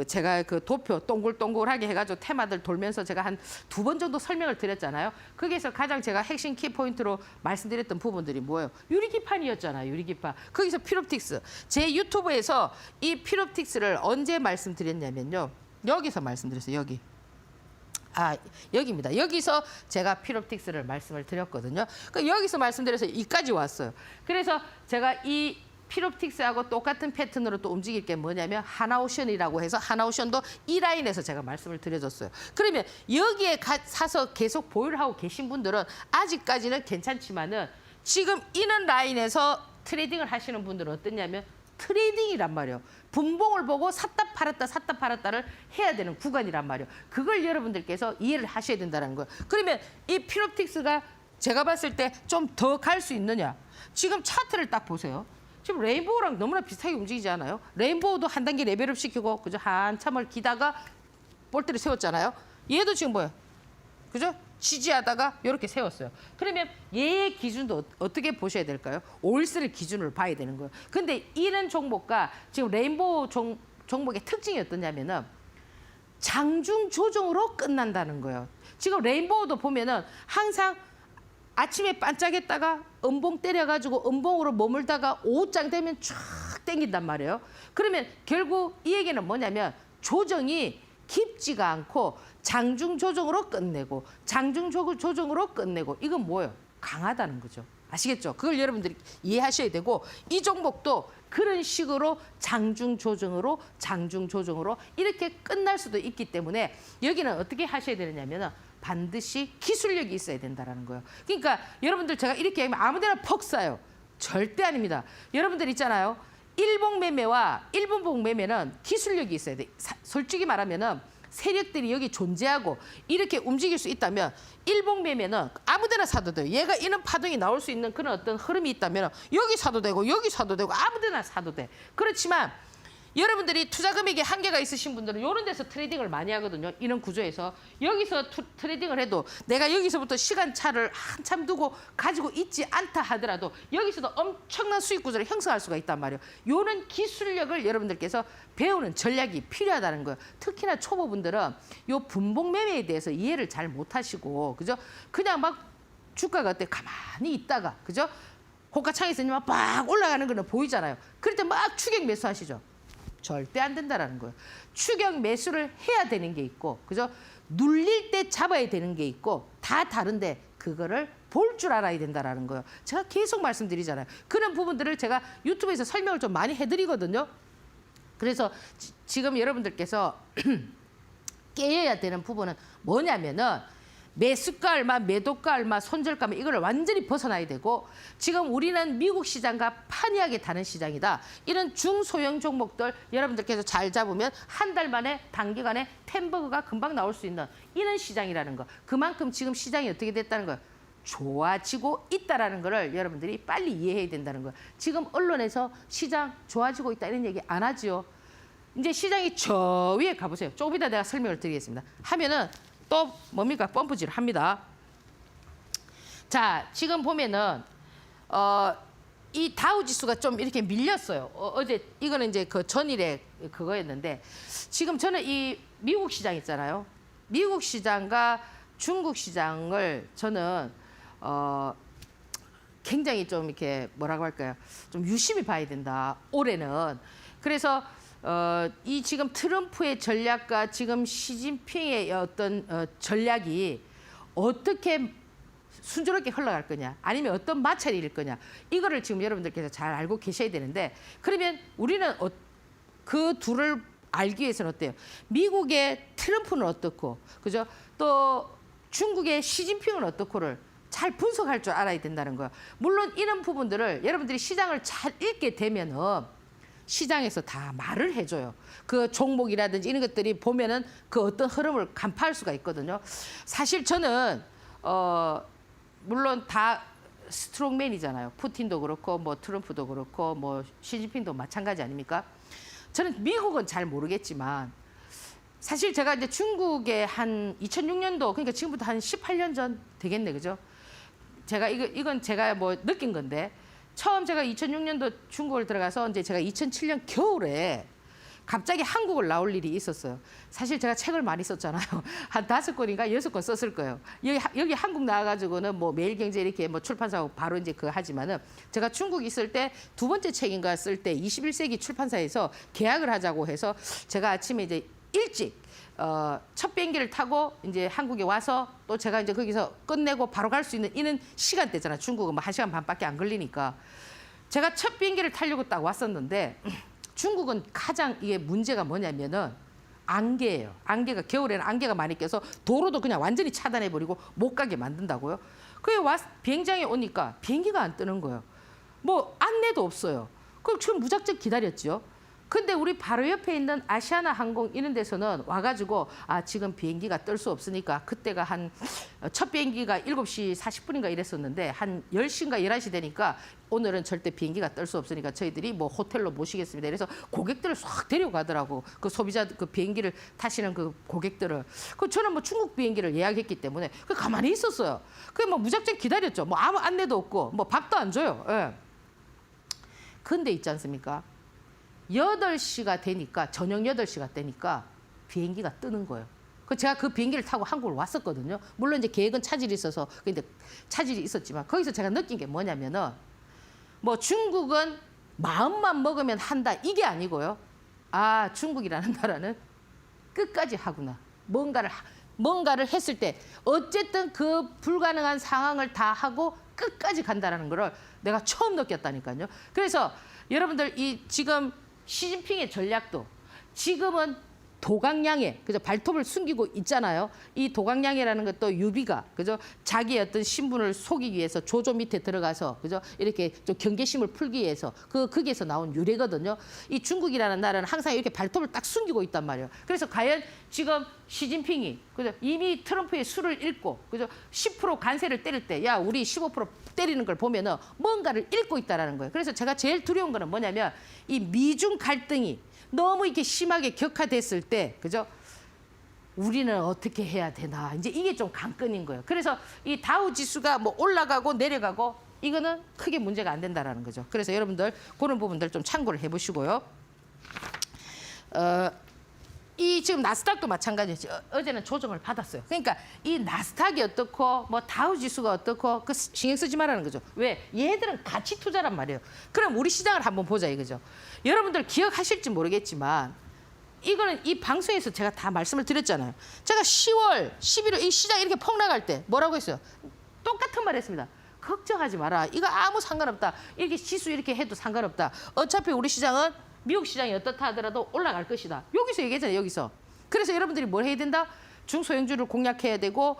제가 도표 동글동글하게 해가지고 테마들 돌면서 제가 한 2번 정도 설명을 드렸잖아요. 거기에서 가장 제가 핵심 키포인트로 말씀드렸던 부분들이 뭐예요? 유리기판이었잖아요. 유리기판. 거기서 피롭틱스. 제 유튜브에서 이 피롭틱스를 언제 말씀드렸냐면요. 여기서 말씀드렸어요. 여기입니다. 여기서 제가 피롭틱스를 말씀을 드렸거든요. 그러니까 여기서 말씀드려서 여기까지 왔어요. 그래서 제가 이 피롭틱스하고 똑같은 패턴으로 또 움직일 게 뭐냐면 하나오션이라고 해서 하나오션도 이 라인에서 제가 말씀을 드려줬어요. 그러면 여기에 사서 계속 보유를 하고 계신 분들은 아직까지는 괜찮지만은 지금 이런 라인에서 트레이딩을 하시는 분들은 어떠냐면 트레이딩이란 말이에요. 분봉을 보고 샀다 팔았다를 해야 되는 구간이란 말이에요. 그걸 여러분들께서 이해를 하셔야 된다는 거예요. 그러면 이 피롭틱스가 제가 봤을 때 좀 더 갈 수 있느냐? 지금 차트를 딱 보세요. 지금 레인보우랑 너무나 비슷하게 움직이지 않아요? 레인보우도 한 단계 레벨업 시키고 그죠? 한참을 기다가 볼트를 세웠잖아요. 얘도 지금 뭐예요? 그죠? 지지하다가 이렇게 세웠어요. 그러면 얘의 기준도 어떻게 보셔야 될까요? 올스를 기준으로 봐야 되는 거예요. 근데 이런 종목과 지금 레인보우 종목의 특징이 어떠냐면은 장중 조정으로 끝난다는 거예요. 지금 레인보우도 보면은 항상 아침에 반짝했다가 음봉 때려가지고 음봉으로 머물다가 오후장 되면 쫙 땡긴단 말이에요. 그러면 결국 이 얘기는 뭐냐면 조정이 깊지가 않고 장중 조정으로 끝내고 장중 조정으로 끝내고 이건 뭐예요? 강하다는 거죠. 아시겠죠? 그걸 여러분들이 이해하셔야 되고 이 종목도 그런 식으로 장중 조정으로 장중 조정으로 이렇게 끝날 수도 있기 때문에 여기는 어떻게 하셔야 되느냐면 반드시 기술력이 있어야 된다는 거예요. 그러니까 여러분들 제가 이렇게 하면 아무데나 퍽 사요. 절대 아닙니다. 여러분들 있잖아요. 일봉 매매와 일분봉 매매는 기술력이 있어야 돼. 솔직히 말하면은 세력들이 여기 존재하고 이렇게 움직일 수 있다면 일봉 매매는 아무데나 사도 돼요. 얘가 이런 파동이 나올 수 있는 그런 어떤 흐름이 있다면 여기 사도 되고 여기 사도 되고 아무데나 사도 돼. 그렇지만 여러분들이 투자 금액이 한계가 있으신 분들은 이런 데서 트레이딩을 많이 하거든요. 이런 구조에서 여기서 트레이딩을 해도 내가 여기서부터 시간차를 한참 두고 가지고 있지 않다 하더라도 여기서도 엄청난 수익 구조를 형성할 수가 있단 말이에요. 이런 기술력을 여러분들께서 배우는 전략이 필요하다는 거예요. 특히나 초보분들은 이 분봉 매매에 대해서 이해를 잘 못하시고 그죠? 그냥 막 주가가 어때 가만히 있다가 그죠? 호가창에서 막 올라가는 거는 보이잖아요. 그럴 때 막 추격 매수하시죠. 절대 안 된다라는 거예요. 추격 매수를 해야 되는 게 있고, 그죠? 눌릴 때 잡아야 되는 게 있고, 다 다른데 그거를 볼 줄 알아야 된다라는 거예요. 제가 계속 말씀드리잖아요. 그런 부분들을 제가 유튜브에서 설명을 좀 많이 해드리거든요. 그래서 지금 여러분들께서 깨야 되는 부분은 뭐냐면은 매수가 얼마, 매도가 얼마, 손절가 얼마 이걸 완전히 벗어나야 되고 지금 우리는 미국 시장과 판이하게 다른 시장이다. 이런 중소형 종목들 여러분들께서 잘 잡으면 한 달 만에 단기간에 템버그가 금방 나올 수 있는 이런 시장이라는 거. 그만큼 지금 시장이 어떻게 됐다는 거예요. 좋아지고 있다라는 거를 여러분들이 빨리 이해해야 된다는 거예요. 지금 언론에서 시장 좋아지고 있다 이런 얘기 안 하지요. 이제 시장이 저 위에 가보세요. 조금 이따 내가 설명을 드리겠습니다. 하면은 또 뭡니까? 펌프질을 합니다. 자, 지금 보면은 이 다우 지수가 좀 이렇게 밀렸어요. 어제 이거는 이제 그 전일에 그거였는데 지금 저는 이 미국 시장 있잖아요. 미국 시장과 중국 시장을 저는 굉장히 좀 이렇게 뭐라고 할까요? 좀 유심히 봐야 된다. 올해는. 그래서 이 지금 트럼프의 전략과 지금 시진핑의 어떤 전략이 어떻게 순조롭게 흘러갈 거냐 아니면 어떤 마찰이 일 거냐 이거를 지금 여러분들께서 잘 알고 계셔야 되는데 그러면 우리는 그 둘을 알기 위해서는 어때요? 미국의 트럼프는 어떻고 그죠? 또 중국의 시진핑은 어떻고를 잘 분석할 줄 알아야 된다는 거예요. 물론 이런 부분들을 여러분들이 시장을 잘 읽게 되면은 시장에서 다 말을 해줘요. 그 종목이라든지 이런 것들이 보면은 그 어떤 흐름을 간파할 수가 있거든요. 사실 저는 물론 다 스트롱맨이잖아요. 푸틴도 그렇고 뭐 트럼프도 그렇고 뭐 시진핑도 마찬가지 아닙니까? 저는 미국은 잘 모르겠지만 사실 제가 이제 중국에 한 2006년도 그러니까 지금부터 한 18년 전 되겠네, 그죠? 제가 이건 제가 뭐 느낀 건데. 처음 제가 2006년도 중국을 들어가서 이제 제가 2007년 겨울에 갑자기 한국을 나올 일이 있었어요. 사실 제가 책을 많이 썼잖아요. 한 5권인가 6권 썼을 거예요. 여기 한국 나와가지고는 뭐 매일경제 이렇게 뭐 출판사하고 바로 이제 그거 하지만은 제가 중국 있을 때 두 번째 책인가 쓸 때 21세기 출판사에서 계약을 하자고 해서 제가 아침에 이제 일찍 첫 비행기를 타고 이제 한국에 와서 또 제가 이제 거기서 끝내고 바로 갈 수 있는 이런 시간대잖아요. 중국은 뭐 1시간 반밖에 안 걸리니까. 제가 첫 비행기를 타려고 딱 왔었는데 중국은 가장 이게 문제가 뭐냐면은 안개예요. 안개가 겨울에는 안개가 많이 껴서 도로도 그냥 완전히 차단해버리고 못 가게 만든다고요. 그게 비행장에 오니까 비행기가 안 뜨는 거예요. 뭐 안내도 없어요. 그럼 지금 무작정 기다렸죠. 근데 우리 바로 옆에 있는 아시아나 항공 이런 데서는 와가지고 지금 비행기가 뜰 수 없으니까 그때가 첫 비행기가 7시 40분인가 이랬었는데 한 10시인가 11시 되니까 오늘은 절대 비행기가 뜰 수 없으니까 저희들이 뭐 호텔로 모시겠습니다. 그래서 고객들을 싹 데려가더라고. 그 소비자 그 비행기를 타시는 그 고객들을. 그 저는 뭐 중국 비행기를 예약했기 때문에 그 가만히 있었어요. 그 뭐 무작정 기다렸죠. 뭐 아무 안내도 없고 뭐 밥도 안 줘요. 예. 근데 있지 않습니까? 8시가 되니까 저녁 8시가 되니까 비행기가 뜨는 거예요. 제가 그 비행기를 타고 한국을 왔었거든요. 물론 이제 계획은 차질이 있어서 근데 차질이 있었지만 거기서 제가 느낀 게 뭐냐면은 뭐 중국은 마음만 먹으면 한다 이게 아니고요. 중국이라는 나라는 끝까지 하구나. 뭔가를 했을 때 어쨌든 그 불가능한 상황을 다 하고 끝까지 간다는 거를 내가 처음 느꼈다니까요. 그래서 여러분들 이 지금 시진핑의 전략도 지금은 도강량에 그죠 발톱을 숨기고 있잖아요. 이 도강량이라는 것도 유비가 그죠 자기의 어떤 신분을 속이기 위해서 조조 밑에 들어가서 그죠 이렇게 좀 경계심을 풀기 위해서 거기에서 나온 유래거든요. 이 중국이라는 나라는 항상 이렇게 발톱을 딱 숨기고 있단 말이에요. 그래서 과연 지금 시진핑이 그죠 이미 트럼프의 수를 읽고 그죠 10% 관세를 때릴 때 야 우리 15% 때리는 걸 보면은 뭔가를 읽고 있다라는 거예요. 그래서 제가 제일 두려운 거는 뭐냐면 이 미중 갈등이 너무 이렇게 심하게 격화됐을 때, 그죠? 우리는 어떻게 해야 되나. 이제 이게 좀 관건인 거예요. 그래서 이 다우 지수가 뭐 올라가고 내려가고 이거는 크게 문제가 안 된다라는 거죠. 그래서 여러분들 그런 부분들 좀 참고를 해보시고요. 이 지금 나스닥도 마찬가지죠. 어제는 조정을 받았어요. 그러니까 이 나스닥이 어떻고 뭐 다우 지수가 어떻고 그 신경 쓰지 말라는 거죠. 왜? 얘들은 가치 투자란 말이에요. 그럼 우리 시장을 한번 보자 이거죠. 여러분들 기억하실지 모르겠지만 이거는 이 방송에서 제가 다 말씀을 드렸잖아요. 제가 10월, 11월 이 시장 이렇게 폭락할 때 뭐라고 했어요? 똑같은 말 했습니다. 걱정하지 마라. 이거 아무 상관없다. 이렇게 지수 이렇게 해도 상관없다. 어차피 우리 시장은 미국 시장이 어떻다 하더라도 올라갈 것이다. 여기서 얘기했잖아요. 여기서. 그래서 여러분들이 뭘 해야 된다? 중소형주를 공략해야 되고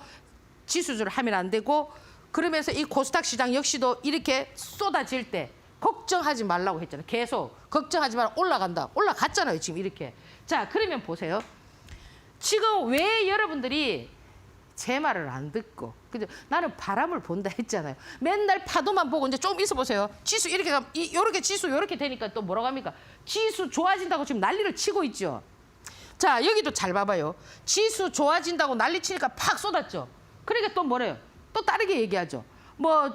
지수주를 하면 안 되고 그러면서 이 코스닥 시장 역시도 이렇게 쏟아질 때 걱정하지 말라고 했잖아요. 계속 걱정하지 마라. 올라간다. 올라갔잖아요. 지금 이렇게. 자, 그러면 보세요. 지금 왜 여러분들이 제 말을 안 듣고 그죠? 나는 바람을 본다 했잖아요. 맨날 파도만 보고 이제 좀 있어 보세요. 지수 이렇게 가면 요렇게 지수 요렇게 되니까 또 뭐라고 합니까? 지수 좋아진다고 지금 난리를 치고 있죠. 자, 여기도 잘 봐봐요. 지수 좋아진다고 난리 치니까 팍 쏟았죠. 그러니까 또 뭐래요? 또 다르게 얘기하죠. 뭐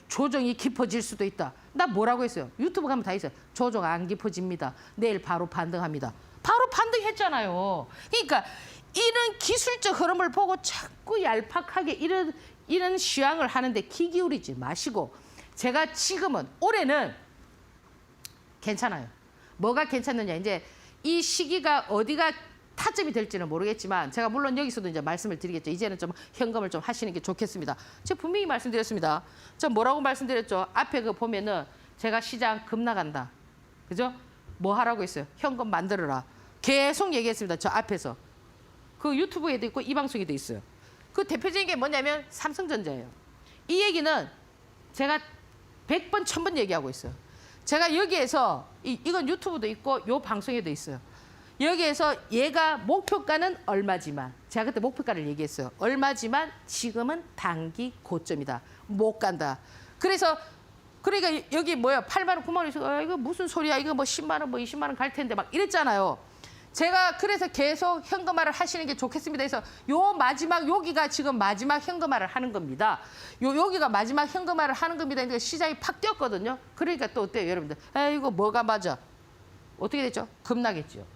조정이 깊어질 수도 있다. 나 뭐라고 했어요? 유튜브 가면 다 있어요. 조정 안 깊어집니다. 내일 바로 반등합니다. 바로 반등했잖아요. 그러니까 이런 기술적 흐름을 보고 자꾸 얄팍하게 이런 시황을 하는데 귀 기울이지 마시고 제가 지금은 올해는 괜찮아요. 뭐가 괜찮느냐 이제 이 시기가 어디가 타점이 될지는 모르겠지만 제가 물론 여기서도 이제 말씀을 드리겠죠. 이제는 좀 현금을 좀 하시는 게 좋겠습니다. 제가 분명히 말씀드렸습니다. 저 뭐라고 말씀드렸죠? 앞에 그 보면은 제가 시장 급나간다. 그죠? 뭐 하라고 했어요? 현금 만들어라. 계속 얘기했습니다. 저 앞에서. 그 유튜브에도 있고 이 방송에도 있어요. 그 대표적인 게 뭐냐면 삼성전자예요. 이 얘기는 제가 100번, 1000번 얘기하고 있어요. 제가 여기에서 이건 유튜브도 있고 요 방송에도 있어요. 여기에서 얘가 목표가는 얼마지만 제가 그때 목표가를 얘기했어요. 얼마지만 지금은 단기 고점이다. 못 간다. 그래서 그러니까 여기 뭐야 8만 원, 9만 원 이거 무슨 소리야. 이거 뭐 10만 원, 뭐 20만 원 갈 텐데 막 이랬잖아요. 제가 그래서 계속 현금화를 하시는 게 좋겠습니다. 그래서 요 마지막 여기가 지금 마지막 현금화를 하는 겁니다. 여기가 마지막 현금화를 하는 겁니다. 그러니까 시장이 팍 뛰었거든요. 그러니까 또 어때요, 여러분들? 이거 뭐가 맞아? 어떻게 됐죠? 급나겠죠.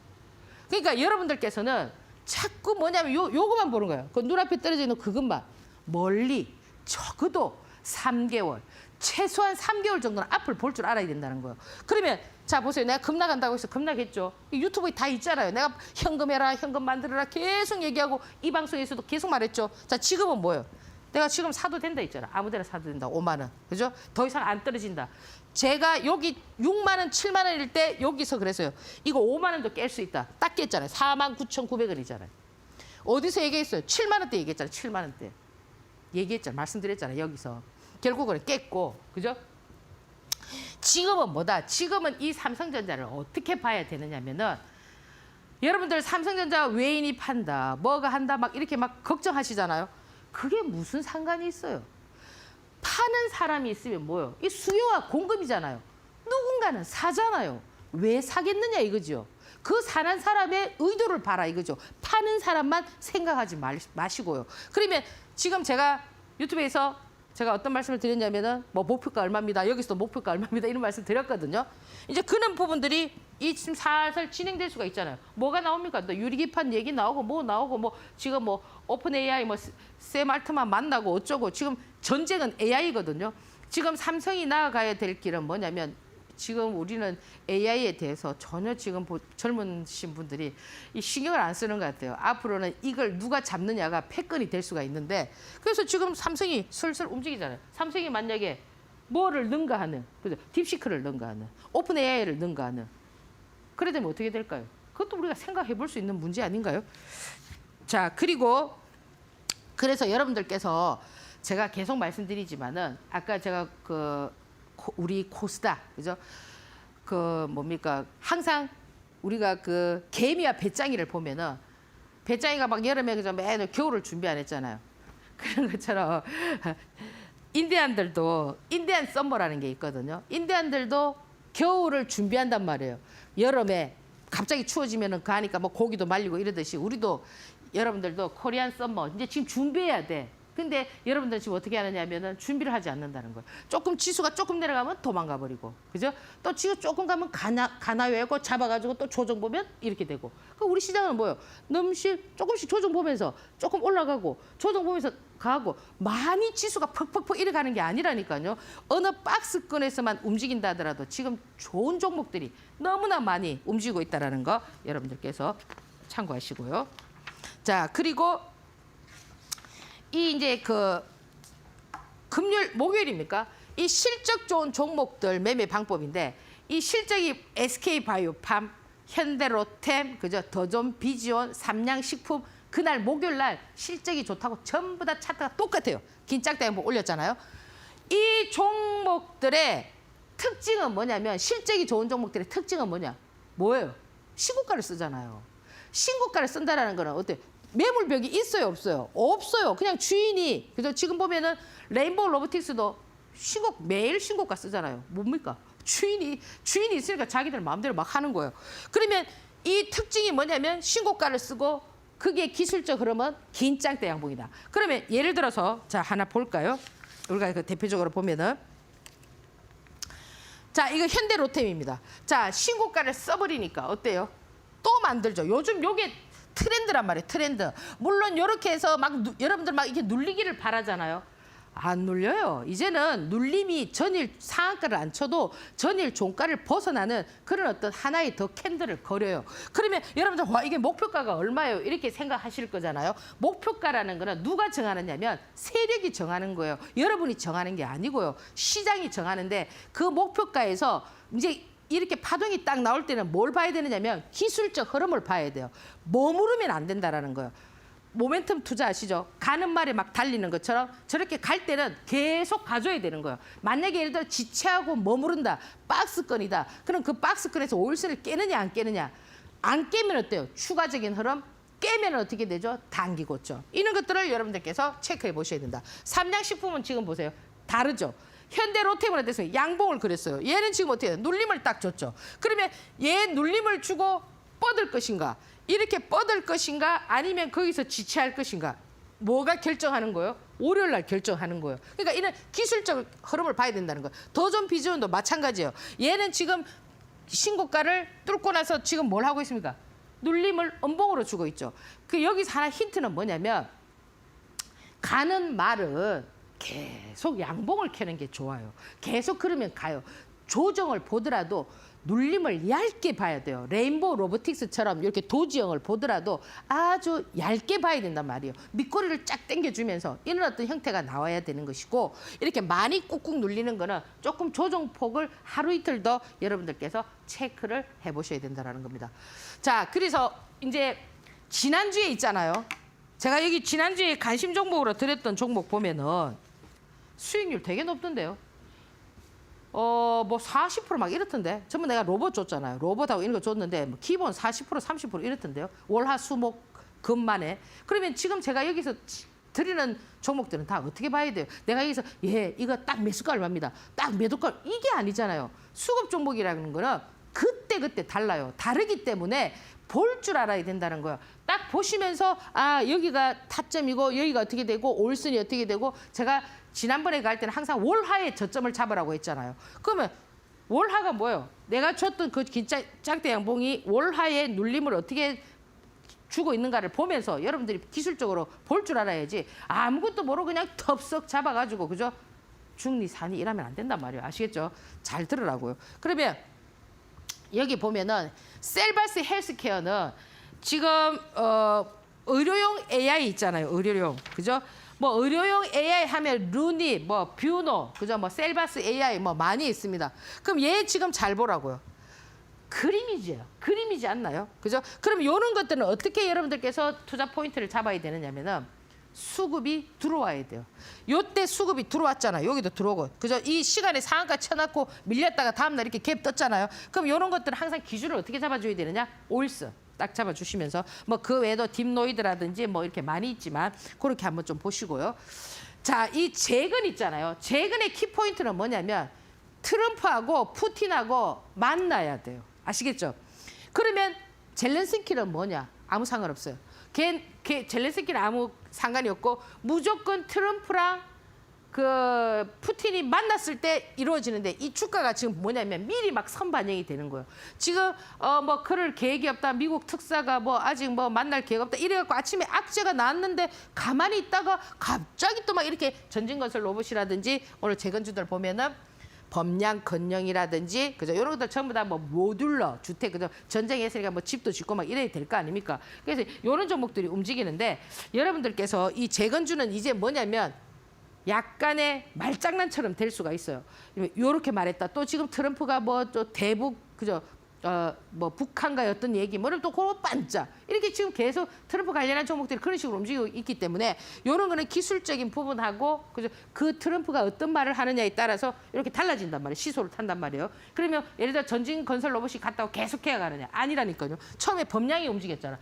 그러니까 여러분들께서는 자꾸 뭐냐면 요거만 보는 거예요. 그 눈앞에 떨어져 있는 그것만 멀리 적어도 3개월, 최소한 3개월 정도는 앞을 볼 줄 알아야 된다는 거예요. 그러면 자 보세요. 내가 급나간다고 해서 급나겠죠. 유튜브에 다 있잖아요. 내가 현금해라, 현금 만들어라 계속 얘기하고 이 방송에서도 계속 말했죠. 자 지금은 뭐예요? 내가 지금 사도 된다 있잖아. 아무 데나 사도 된다. 5만 원. 그죠? 더 이상 안 떨어진다. 제가 여기 6만 원, 7만 원일 때 여기서 그랬어요. 이거 5만 원도 깰 수 있다. 딱 깼잖아요. 49,900원이잖아요. 어디서 얘기했어요? 7만 원대 얘기했잖아요. 7만 원대. 얘기했잖아요. 말씀드렸잖아요. 여기서. 결국은 깼고. 그죠? 지금은 뭐다? 지금은 이 삼성전자를 어떻게 봐야 되느냐면은 여러분들 삼성전자 외인이 판다, 뭐가 한다 막 이렇게 막 걱정하시잖아요. 그게 무슨 상관이 있어요? 파는 사람이 있으면 뭐요? 이 수요와 공급이잖아요. 누군가는 사잖아요. 왜 사겠느냐 이거죠. 그 사는 사람의 의도를 봐라 이거죠. 파는 사람만 생각하지 마시고요. 그러면 지금 제가 유튜브에서 제가 어떤 말씀을 드렸냐면은 뭐 목표가 얼마입니다. 여기서도 목표가 얼마입니다. 이런 말씀 드렸거든요. 이제 그런 부분들이 이 지금 살살 진행될 수가 있잖아요. 뭐가 나옵니까? 또 유리기판 얘기 나오고 뭐 나오고 뭐 지금 뭐 오픈 AI 뭐 샘 알트만 만나고 어쩌고 지금 전쟁은 AI거든요. 지금 삼성이 나아가야 될 길은 뭐냐면 지금 우리는 AI에 대해서 전혀 지금 젊으신 분들이 이 신경을 안 쓰는 것 같아요. 앞으로는 이걸 누가 잡느냐가 패권이 될 수가 있는데 그래서 지금 삼성이 슬슬 움직이잖아요. 삼성이 만약에 뭐를 능가하는, 그죠? 딥시크를 능가하는, 오픈 AI를 능가하는. 그래 되면 어떻게 될까요? 그것도 우리가 생각해 볼 수 있는 문제 아닌가요? 자, 그리고 그래서 여러분들께서 제가 계속 말씀드리지만은 아까 제가 우리 코스닥, 그죠? 뭡니까? 항상 우리가 개미와 배짱이를 보면은 배짱이가 막 여름에 그죠? 매일 겨울을 준비 안 했잖아요. 그런 것처럼 인디안들도 인디안 썸머라는 게 있거든요. 인디안들도 겨울을 준비한단 말이에요. 여름에 갑자기 추워지면은 가니까 뭐 고기도 말리고 이러듯이 우리도 여러분들도 코리안 썸머 이제 지금 준비해야 돼. 근데 여러분들 지금 어떻게 하느냐면은 준비를 하지 않는다는 거예요. 조금 지수가 조금 내려가면 도망가 버리고, 그죠? 또 지수 조금 가면 가나 외고 잡아가지고 또 조정 보면 이렇게 되고. 그 우리 시장은 뭐예요? 조금씩 조정 보면서 조금 올라가고 조정 보면서 가고 많이 지수가 퍽퍽퍽 이래 가는 게 아니라니까요. 어느 박스권에서만 움직인다 하더라도 지금 좋은 종목들이 너무나 많이 움직이고 있다라는 거 여러분들께서 참고하시고요. 자, 그리고 이 이제 금요일, 목요일입니까? 이 실적 좋은 종목들 매매 방법인데 이 실적이 SK바이오팜, 현대로템, 그죠? 더존 비지온, 삼양식품 그날 목요일 날 실적이 좋다고 전부 다 차트가 똑같아요. 긴 짝대 한번 올렸잖아요. 이 종목들의 특징은 뭐냐면 실적이 좋은 종목들의 특징은 뭐예요? 신고가를 쓰잖아요. 신고가를 쓴다라는 거는 어때요? 매물벽이 있어요, 없어요? 없어요. 그냥 주인이. 그래서 지금 보면은 레인보우 로보틱스도 매일 신고가 쓰잖아요. 뭡니까? 주인이 있으니까 자기들 마음대로 막 하는 거예요. 그러면 이 특징이 뭐냐면 신고가를 쓰고 그게 기술적 흐름은 긴 짱대 양봉이다. 그러면 예를 들어서 자 하나 볼까요? 우리가 대표적으로 보면은 자 이거 현대로템입니다. 자 신고가를 써버리니까 어때요? 또 만들죠. 요즘 요게 트렌드란 말이에요. 트렌드. 물론 이렇게 해서 여러분들 막 이렇게 눌리기를 바라잖아요. 안 눌려요. 이제는 눌림이 전일 상한가를 안 쳐도 전일 종가를 벗어나는 그런 어떤 하나의 더 캔들을 거려요. 그러면 여러분들 와 이게 목표가가 얼마예요? 이렇게 생각하실 거잖아요. 목표가라는 거는 누가 정하느냐면 세력이 정하는 거예요. 여러분이 정하는 게 아니고요. 시장이 정하는데 그 목표가에서 이제 이렇게 파동이 딱 나올 때는 뭘 봐야 되느냐면 기술적 흐름을 봐야 돼요. 머무르면 안 된다라는 거예요. 모멘텀 투자 아시죠? 가는 말에 막 달리는 것처럼 저렇게 갈 때는 계속 가줘야 되는 거예요. 만약에 예를 들어 지체하고 머무른다. 박스권이다. 그럼 그 박스권에서 오일선을 깨느냐 안 깨느냐. 안 깨면 어때요? 추가적인 흐름. 깨면 어떻게 되죠? 단기 고점. 이런 것들을 여러분들께서 체크해 보셔야 된다. 삼양식품은 지금 보세요. 다르죠? 현대로템은 어땠어요? 양봉을 그렸어요. 얘는 지금 어떻게 해요? 눌림을 딱 줬죠. 그러면 얘 눌림을 주고 뻗을 것인가? 이렇게 뻗을 것인가? 아니면 거기서 지체할 것인가? 뭐가 결정하는 거예요? 월요일 날 결정하는 거예요. 그러니까 이런 기술적 흐름을 봐야 된다는 거예요. 더존 비지온도 마찬가지예요. 얘는 지금 신고가를 뚫고 나서 지금 뭘 하고 있습니까? 눌림을 음봉으로 주고 있죠. 여기서 하나 힌트는 뭐냐면 가는 말은 계속 양봉을 켜는 게 좋아요. 계속 그러면 가요. 조정을 보더라도 눌림을 얇게 봐야 돼요. 레인보우 로보틱스처럼 이렇게 도지형을 보더라도 아주 얇게 봐야 된단 말이에요. 밑꼬리를 쫙 당겨주면서 이런 어떤 형태가 나와야 되는 것이고 이렇게 많이 꾹꾹 눌리는 거는 조금 조정폭을 하루 이틀 더 여러분들께서 체크를 해보셔야 된다는 겁니다. 자, 그래서 이제 지난주에 있잖아요. 제가 여기 지난주에 관심 종목으로 드렸던 종목 보면은 수익률 되게 높던데요. 뭐 40% 이렇던데. 전부 내가 로봇 줬잖아요. 로봇하고 이런 거 줬는데 뭐 기본 40% 30% 이렇던데요. 월화 수목 금만에. 그러면 지금 제가 여기서 드리는 종목들은 다 어떻게 봐야 돼요? 내가 여기서 이거 딱 매수가 얼마입니다. 딱 매도가 이게 아니잖아요. 수급 종목이라는 거는 그때 달라요. 다르기 때문에 볼 줄 알아야 된다는 거예요. 딱 보시면서 여기가 타점이고 여기가 어떻게 되고 올선이 어떻게 되고 제가 지난번에 갈 때는 항상 월화에 저점을 잡으라고 했잖아요. 그러면 월화가 뭐예요? 내가 줬던 그 긴 짝대 양봉이 월화의 눌림을 어떻게 주고 있는가를 보면서 여러분들이 기술적으로 볼 줄 알아야지 아무것도 모르고 그냥 텁썩 잡아가지고 그죠? 중리, 산이 이러면 안 된단 말이에요. 아시겠죠? 잘 들으라고요. 그러면 여기 보면은 셀바스 헬스케어는 지금 의료용 AI 있잖아요. 의료용. 그죠? 뭐 의료용 AI 하면 루니, 뭐 뷰노, 그죠? 뭐 셀바스 AI 뭐 많이 있습니다. 그럼 얘 지금 잘 보라고요. 그림이지요. 그림이지 않나요? 그죠? 그럼 이런 것들은 어떻게 여러분들께서 투자 포인트를 잡아야 되느냐면은 수급이 들어와야 돼요. 요때 수급이 들어왔잖아요. 여기도 들어오고. 그죠? 이 시간에 상한가 쳐놨고 밀렸다가 다음날 이렇게 갭 떴잖아요. 그럼 이런 것들은 항상 기준을 어떻게 잡아줘야 되느냐? 올스. 딱 잡아주시면서 뭐 그 외에도 딥노이드라든지 뭐 이렇게 많이 있지만 그렇게 한번 좀 보시고요. 자, 이 재건 있잖아요. 재건의 키포인트는 뭐냐면 트럼프하고 푸틴하고 만나야 돼요. 아시겠죠? 그러면 젤렌스키는 뭐냐? 아무 상관없어요. 젤렌스키는 아무 상관이 없고 무조건 트럼프랑 그 푸틴이 만났을 때 이루어지는데 이 주가가 지금 뭐냐면 미리 막 선반영이 되는 거예요. 지금 뭐 그럴 계획이 없다. 미국 특사가 뭐 아직 뭐 만날 계획 없다. 이래갖고 아침에 악재가 나왔는데 가만히 있다가 갑자기 또 막 이렇게 전진건설 로봇이라든지 오늘 재건주들 보면은 범양 건영이라든지 그죠 이런 것들 전부 다 뭐 모듈러 주택 그죠 전쟁했으니까 뭐 집도 짓고 막 이래야 될 거 아닙니까? 그래서 이런 종목들이 움직이는데 여러분들께서 이 재건주는 이제 뭐냐면 약간의 말장난처럼 될 수가 있어요. 이렇게 말했다. 또 지금 트럼프가 뭐 또 대북 그죠? 뭐 북한과의 어떤 얘기, 뭐를 또 그거 반짝 이렇게 지금 계속 트럼프 관련한 종목들이 그런 식으로 움직이고 있기 때문에 이런 거는 기술적인 부분하고 그죠? 그 트럼프가 어떤 말을 하느냐에 따라서 이렇게 달라진단 말이에요. 시소를 탄단 말이에요. 그러면 예를 들어 전진 건설 로봇이 갔다고 계속 해가느냐? 아니라니까요. 처음에 범량이 움직였잖아.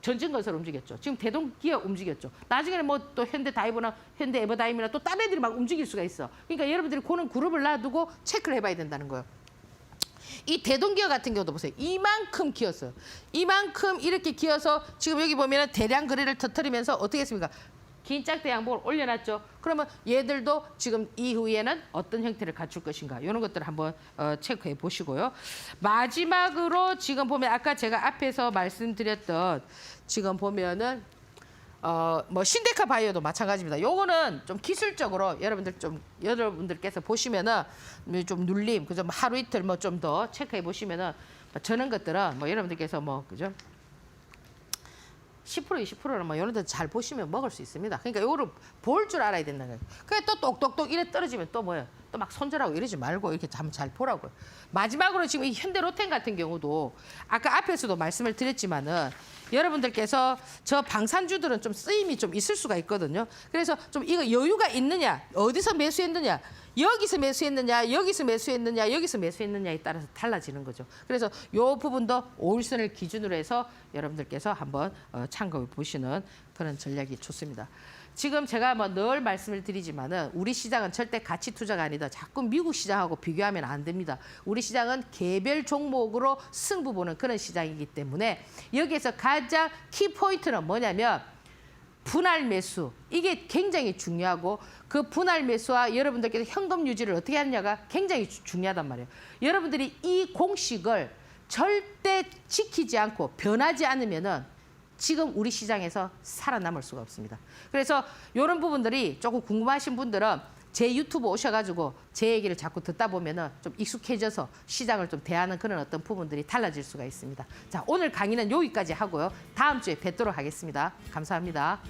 전진건설 움직였죠. 지금 대동기업 움직였죠. 나중에는 뭐 또 현대다이브나 현대에버다임이나 또 딴 애들이 막 움직일 수가 있어. 그러니까 여러분들이 그런 그룹을 놔두고 체크를 해봐야 된다는 거예요. 이 대동기업 같은 경우도 보세요. 이만큼 기었어요. 이만큼 이렇게 기어서 지금 여기 보면 대량 거래를 터뜨리면서 어떻게 했습니까? 긴 짝대 양봉을 올려놨죠. 그러면 얘들도 지금 이후에는 어떤 형태를 갖출 것인가 이런 것들을 한번 체크해 보시고요. 마지막으로 지금 보면 아까 제가 앞에서 말씀드렸던 지금 보면은 뭐 신데카 바이오도 마찬가지입니다. 요거는 좀 기술적으로 여러분들께서 보시면은 좀 눌림 그죠? 하루 이틀 뭐 좀 더 체크해 보시면은 저런 것들은 뭐 여러분들께서 뭐 그죠? 10% 20%는 뭐 이런 데 잘 보시면 먹을 수 있습니다. 그러니까 요거를 볼 줄 알아야 된다는 거예요. 그게 또 똑똑똑 이래 떨어지면 또 뭐예요? 또 막 손절하고 이러지 말고 이렇게 한번 잘 보라고요. 마지막으로 지금 이 현대로템 같은 경우도 아까 앞에서도 말씀을 드렸지만은 여러분들께서 저 방산주들은 좀 쓰임이 좀 있을 수가 있거든요. 그래서 좀 이거 여유가 있느냐, 어디서 매수했느냐, 여기서 매수했느냐, 여기서 매수했느냐, 여기서 매수했느냐에 따라서 달라지는 거죠. 그래서 이 부분도 5일선을 기준으로 해서 여러분들께서 한번 참고해 보시는 그런 전략이 좋습니다. 지금 제가 뭐 늘 말씀을 드리지만은 우리 시장은 절대 가치 투자가 아니다. 자꾸 미국 시장하고 비교하면 안 됩니다. 우리 시장은 개별 종목으로 승부 보는 그런 시장이기 때문에 여기에서 가장 키포인트는 뭐냐면 분할 매수. 이게 굉장히 중요하고 그 분할 매수와 여러분들께서 현금 유지를 어떻게 하느냐가 굉장히 중요하단 말이에요. 여러분들이 이 공식을 절대 지키지 않고 변하지 않으면은 지금 우리 시장에서 살아남을 수가 없습니다. 그래서 이런 부분들이 조금 궁금하신 분들은 제 유튜브 오셔가지고 제 얘기를 자꾸 듣다 보면은 좀 익숙해져서 시장을 좀 대하는 그런 어떤 부분들이 달라질 수가 있습니다. 자, 오늘 강의는 여기까지 하고요. 다음 주에 뵙도록 하겠습니다. 감사합니다.